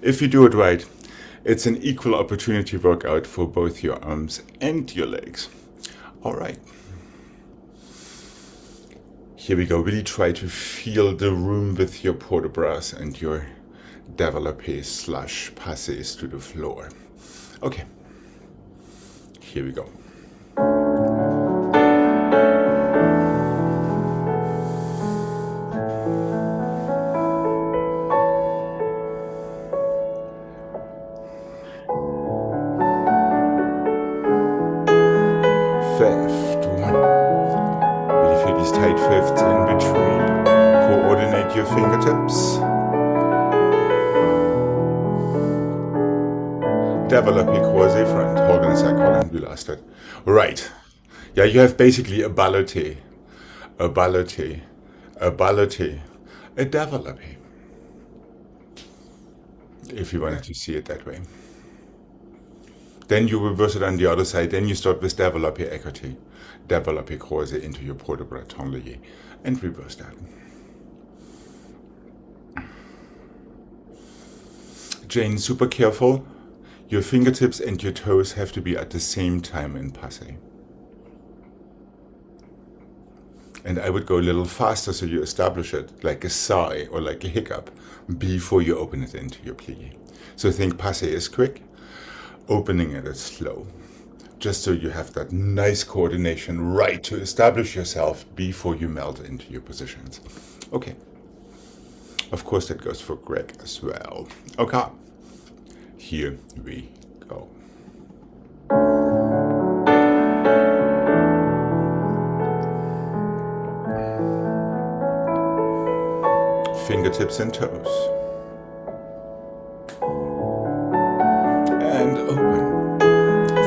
If you do it right, it's an equal opportunity workout for both your arms and your legs. All right. Here we go. Really try to feel the room with your port de bras and your développé/passés to the floor. Okay. Here we go. Fifth one. Really feel these tight fifths in between. Coordinate your fingertips. Développé croisé front. Hold on a sec, hold on, we lost it. Right. Yeah, you have basically a ballet, a ballet, a ballet, a développé. If you wanted to see it that way. Then you reverse it on the other side. Then you start with développé écarté, développé croisé into your port de bras tendu, and reverse that. Jane, super careful. Your fingertips and your toes have to be at the same time in passé. And I would go a little faster so you establish it like a sigh or like a hiccup before you open it into your plie. So think passé is quick, opening it is slow. Just so you have that nice coordination right to establish yourself before you melt into your positions. Okay. Of course that goes for Gregg as well. Okay. Here we go. Fingertips and toes. And open.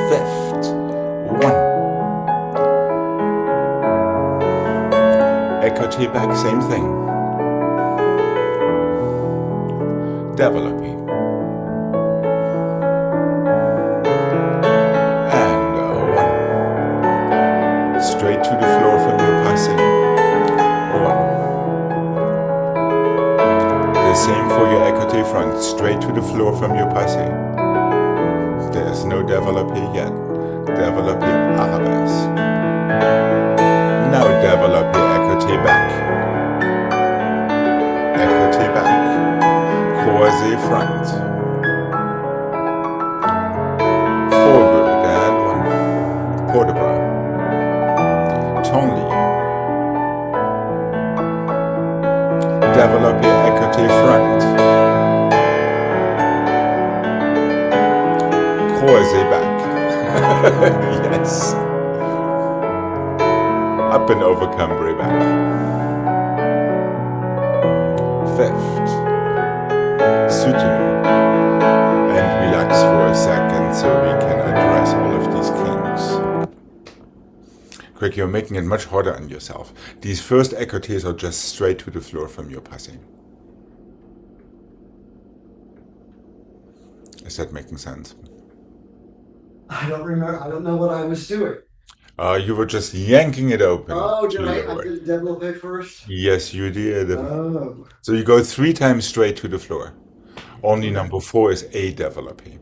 Fifth. One. Écarté back, same thing. Développé. And one. Straight to the floor from your passé. One. The same for your écarté front, straight to the floor from your passé. There's no développé yet. Développé arabesque. Now développé écarté back. Écarté back. Croisé front. Forward and one. Port de bras. Tendu. Développé écarté front. Croisé back. Yes. Up and over cambre back. Fifth. Soutenu. And relax for a second so we can address all of these kinks. Gregg, you're making it much harder on yourself. These first écartés are just straight to the floor from your passé. Is that making sense? I don't remember. I don't know what I was doing. You were just yanking it open. Oh, did I did développé first? Yes, you did. Oh. So you go 3 times straight to the floor. Only number 4 is a développé.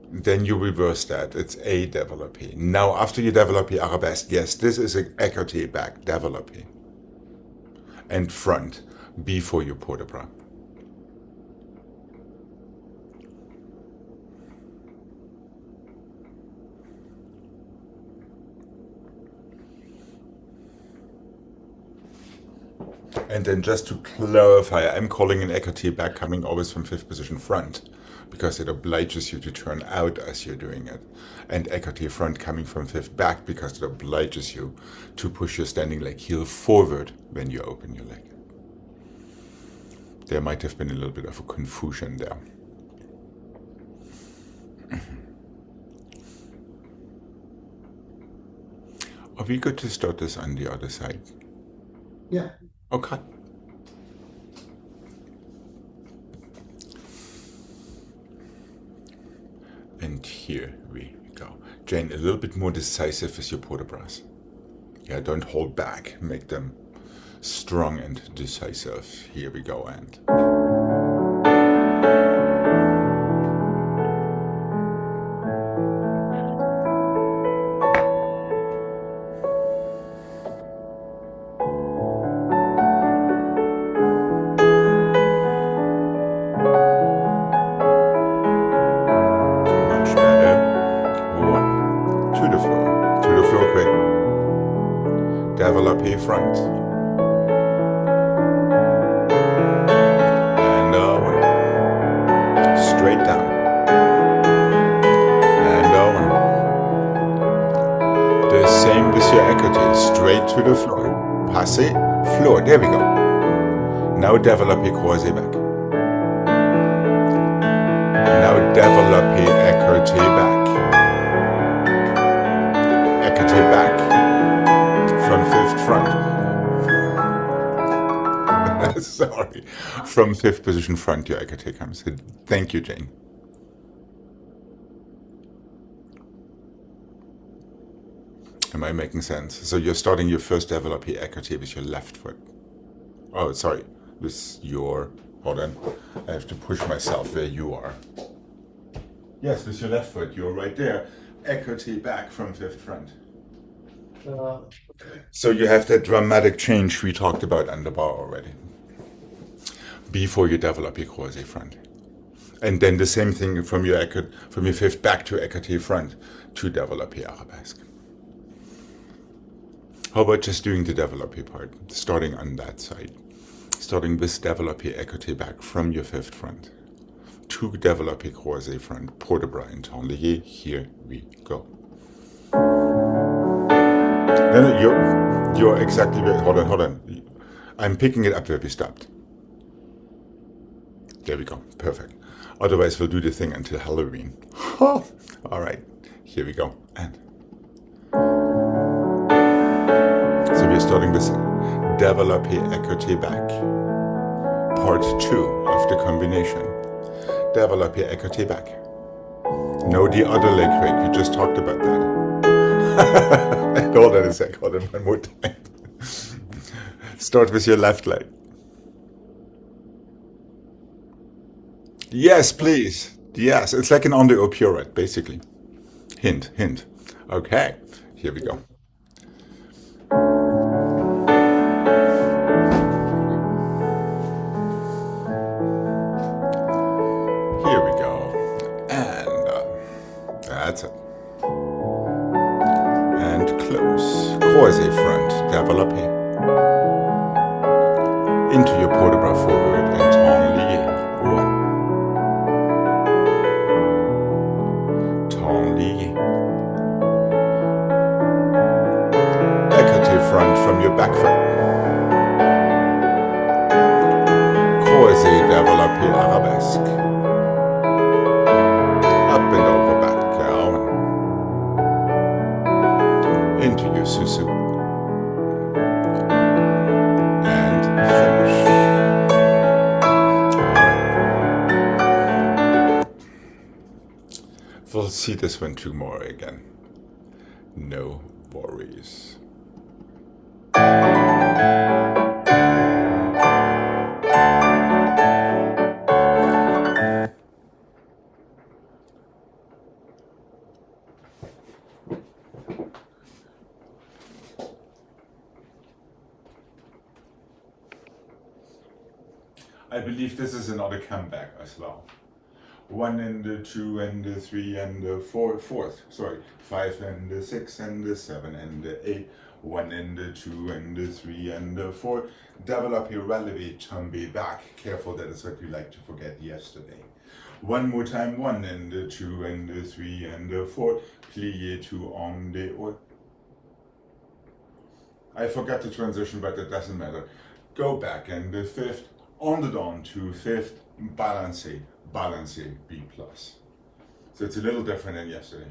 Then you reverse that. It's a développé. Now, after you développé arabesque, yes, this is an écarté back, développé. And front, before your port de bras. And then just to clarify, I'm calling an écarté back coming always from 5th position front, because it obliges you to turn out as you're doing it. And écarté front coming from 5th back, because it obliges you to push your standing leg heel forward when you open your leg. There might have been a little bit of a confusion there. Are we good to start this on the other side? Yeah. Okay. And here we go. Jane, a little bit more decisive with your port de bras. Yeah, don't hold back. Make them strong and decisive. Here we go, and much better. One, to the floor quick. Develop a front. And one. Straight down. And one. The same with your equity. Straight to the floor. Passé, floor. There we go. Now develop a croisé back. Now develop a écarté back. Écarté back. From fifth front. Sorry. From fifth position front, your écarté comes. Thank you, Jane. Am I making sense? So you're starting your first développé écarté with your left foot. Oh, sorry. With your... Hold on. I have to push myself where you are. Yes, with your left foot. You're right there. Écarté back from fifth front. So you have that dramatic change we talked about on the bar already. Before you develop your croisé front. And then the same thing from your fifth back to écarté front to develop your arabesque. How about just doing the développé part, starting on that side? Starting with développé écarté back from your fifth front to développé croisé front, port de bras and tendu. Here we go. No, you're exactly right. Hold on. I'm picking it up where we stopped. There we go. Perfect. Otherwise, we'll do the thing until Halloween. All right. Here we go. And so we're starting with développé écarté back. Part 2 of the combination. Développé écarté back. No, the other leg break. We just talked about that. Hold on a sec. Hold on one more time. Start with your left leg. Yes, please. Yes, it's like an on the pirouette, basically. Hint. Okay, here we go. Here we go. And that's it. And close. Croisé front, développé. Into your port de bras forward and en lié. One. Écarté front from your back foot. Croisé, développé, arabesque. Up and over, back down. Into your susu. And finish. We'll see this one tomorrow again. No worries. I believe this is another comeback as well. 1 and 2 and 3 and 4, fourth, sorry, 5 and 6 and 7 and 8, 1 and 2 and 3 and 4. Develop your releve, tombe back. Careful, that is what we like to forget yesterday. One more time, 1 and 2 and 3 and 4. Plie to en de or. I forgot the transition, but it doesn't matter. Go back and the fifth, on the down to fifth, balancé. Balancé B+. So it's a little different than yesterday.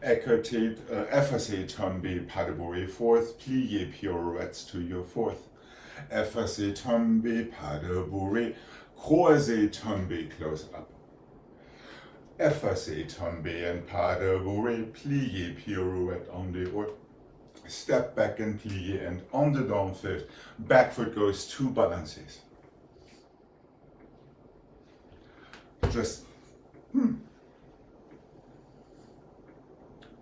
Écarté, effacé, tombe, pas de bourrée, fourth, plié, pirouettes to your fourth. Effacé, tombe, pas de bourrée, croisé, tombe, close up. Effacé, tombe, and pas de bourrée, plié, pirouette on the or. step back and plie, and on the down fifth, back foot goes 2 balances. Just,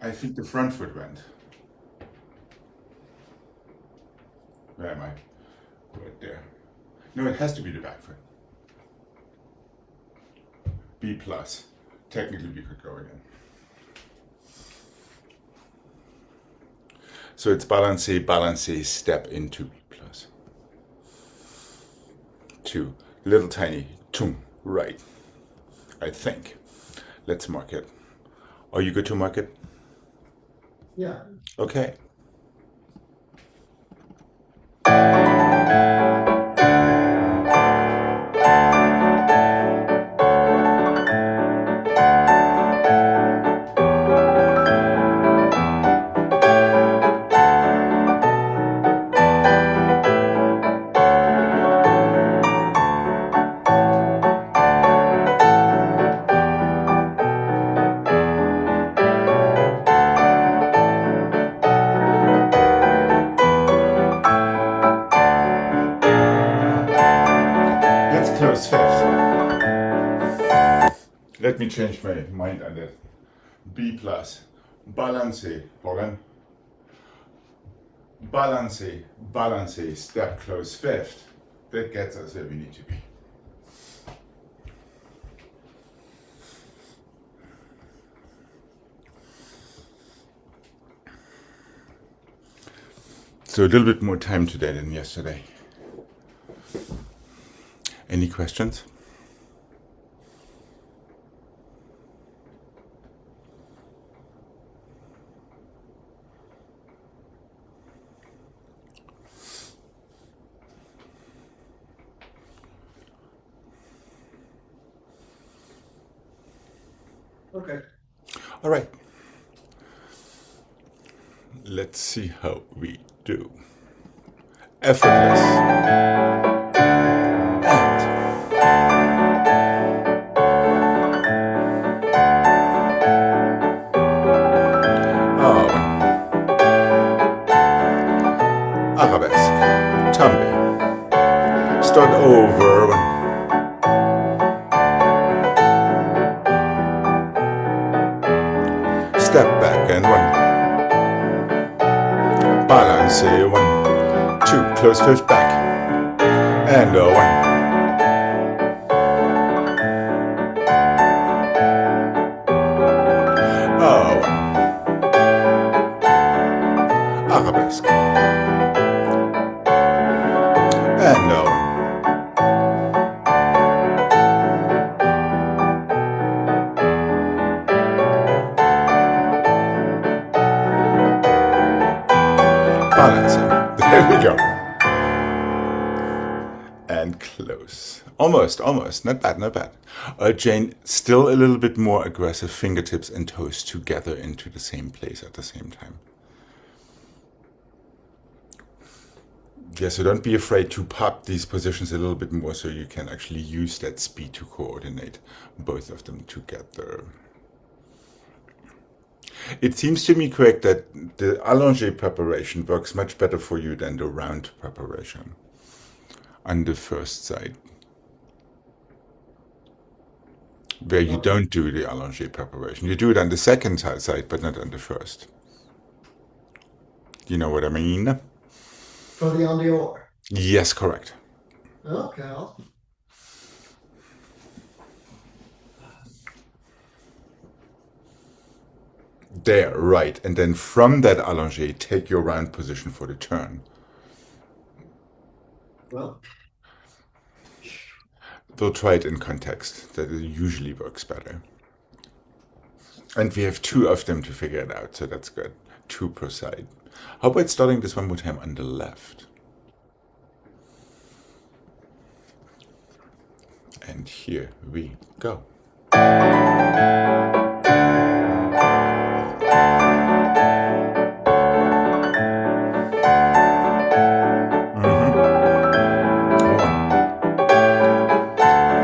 I think the front foot went. Where am I? Right there. No, it has to be the back foot. B plus. Technically we could go again. So it's balance, step into B plus. 2, little tiny, tum, right. I think. Let's mark it. Are you good to mark it? Yeah. Okay. Let's close fifth. Let me change my mind on that. B plus. Balance, hold on. Balance, step close fifth. That gets us where we need to be. So a little bit more time today than yesterday. Any questions? Okay. All right. Let's see how we do. Effortless. And arabesque. Tumble. Start over. Step back and 1. Balance, 1, 2, close fifth back. And 1. Arabesque. And 1. Balancing. There we go. And close. Almost. Not bad. Jane, still a little bit more aggressive, fingertips and toes together into the same place at the same time. Yeah, so don't be afraid to pop these positions a little bit more so you can actually use that speed to coordinate both of them together. It seems to me, Craig, that the allongé preparation works much better for you than the round preparation on the first side, where you don't do the allongé preparation. You do it on the second side, but not on the first. You know what I mean? For the en dehors. Yes, correct. Okay. There, right. And then from that allongé, take your round position for the turn. Well, We'll try it in context. That usually works better. And we have 2 of them to figure it out, so that's good. 2 per side. How about starting this one more time on the left? And here we go.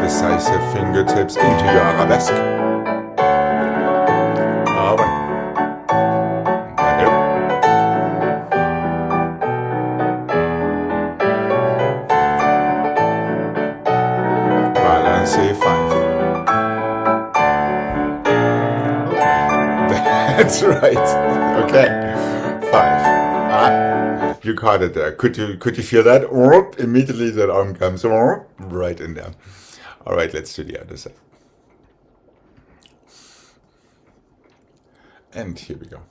Decisive fingertips into your arabesque. 1. say 5. That's right. Okay, 5. You caught it there. Could you feel that? Or immediately that arm comes right in there. All right, let's do the other side. And here we go.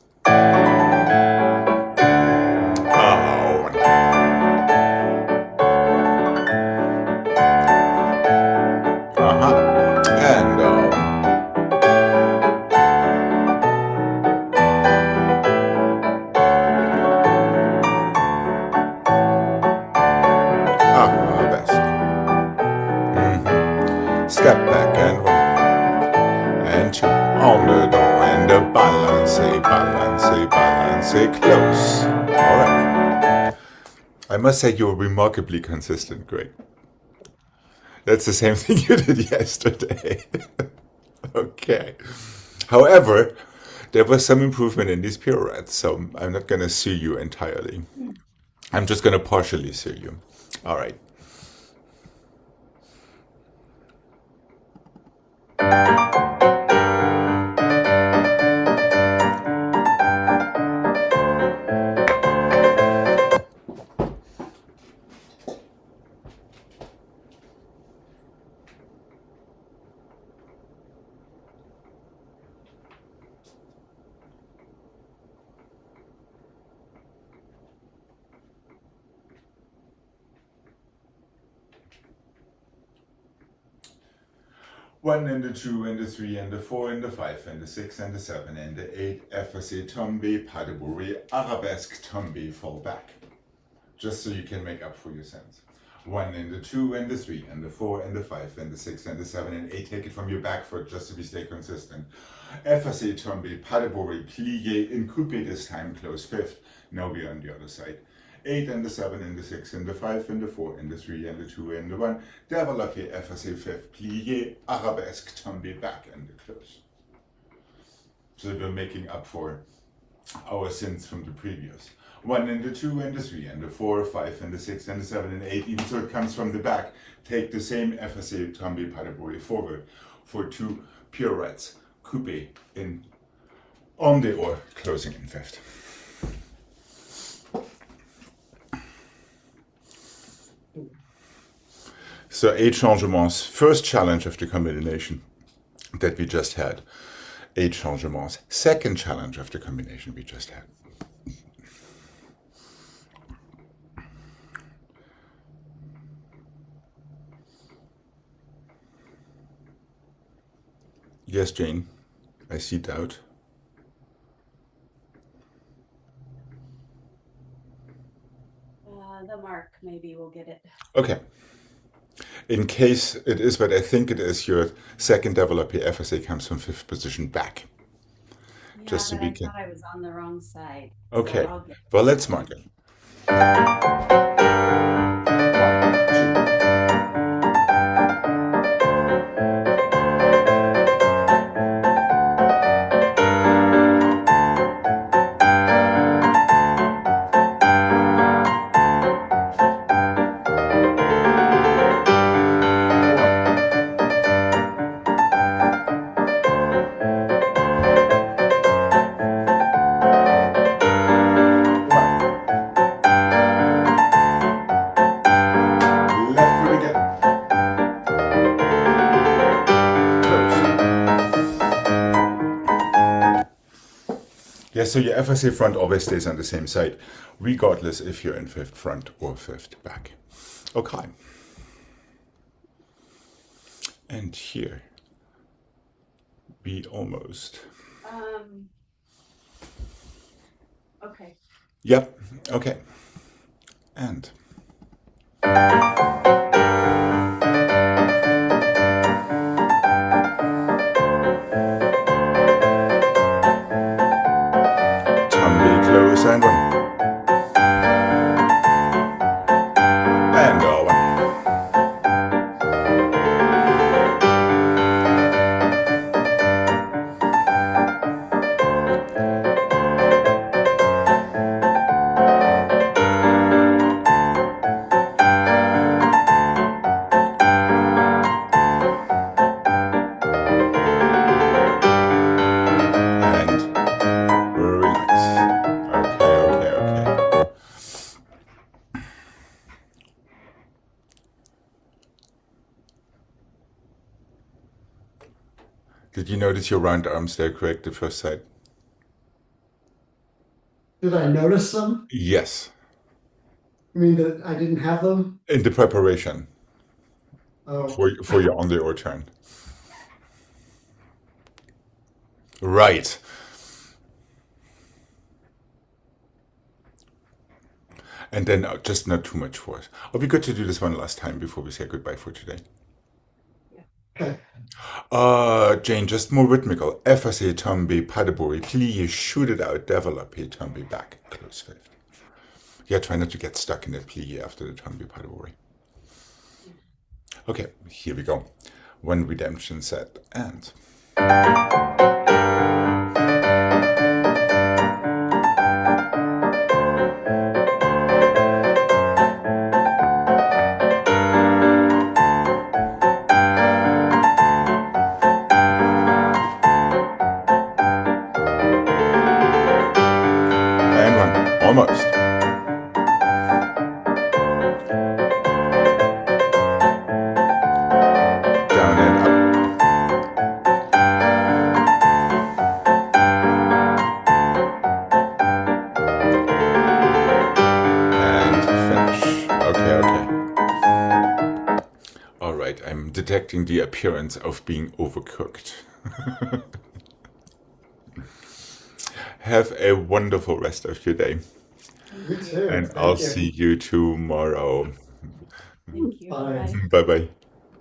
Oh. And best. Step back and 1 and 2 on the door and the balance, close. All right. I must say you're remarkably consistent, Greg. That's the same thing you did yesterday. Okay. However, there was some improvement in these pirouettes, so I'm not going to sue you entirely. I'm just going to partially sue you. All right. One and the 2 and the 3 and the 4 and the 5 and the 6 and the 7 and the 8, effacé, tombé, pas de bourrée, arabesque, tombé, fall back. Just so you can make up for your sins. 1 and the 2 and the 3 and the 4 and the 5 and the 6 and the 7 and 8, take it from your back foot just to stay consistent. Effacé, tombé, pas de bourrée, plié, in coupé this time, close 5th, now we're on the other side. 8 and the 7 and the 6 and the 5 and the 4 and the 3 and the 2 and the 1, développé, effacé, 5th, plié, arabesque, tombé, back and the close. So we're making up for our sins from the previous. 1 and the 2 and the 3 and the 4, 5 and the 6 and the 7 and 8, even so it comes from the back. Take the same effacé, tombé, pas de bourrée forward for 2 pirouettes, coupé in on the or closing in 5th. So 8 changements, first challenge of the combination that we just had. 8 changements, second challenge of the combination we just had. Yes, Jane, I see doubt. The mark, maybe we'll get it. Okay. In case it is, but I think it is, your second développé effacé comes from 5th position back. Yeah, Just so but we I can. thought I was on the wrong side. Okay. So I'll get Well, let's mark it. 1. Yes, so your FSA front always stays on the same side, regardless if you're in 5th front or 5th back. Okay. And here, we almost. Okay. Yep, okay. And. Close and 1. And 1. Did you notice your round arms there, Greg, at first sight? Did I notice them? Yes, I mean that I didn't have them? in the preparation Oh, for your on the or turn. Right. And then just not too much force. It'll be good to do this one last time before we say goodbye for today. okay. Jane, just more rhythmical. Effacé, tombe, padabori, plie, shoot it out, developé, tombe, back, close fifth. Yeah, try not to get stuck in that plie after the tombe, padabori. Okay, here we go. One redemption set, and... And one, almost. Down and up. And finish. Okay. All right, I'm detecting the appearance of being overcooked. Have a wonderful rest of your day, You too. and Thank I'll you. see you tomorrow. Thank you. Bye. Bye. Bye bye.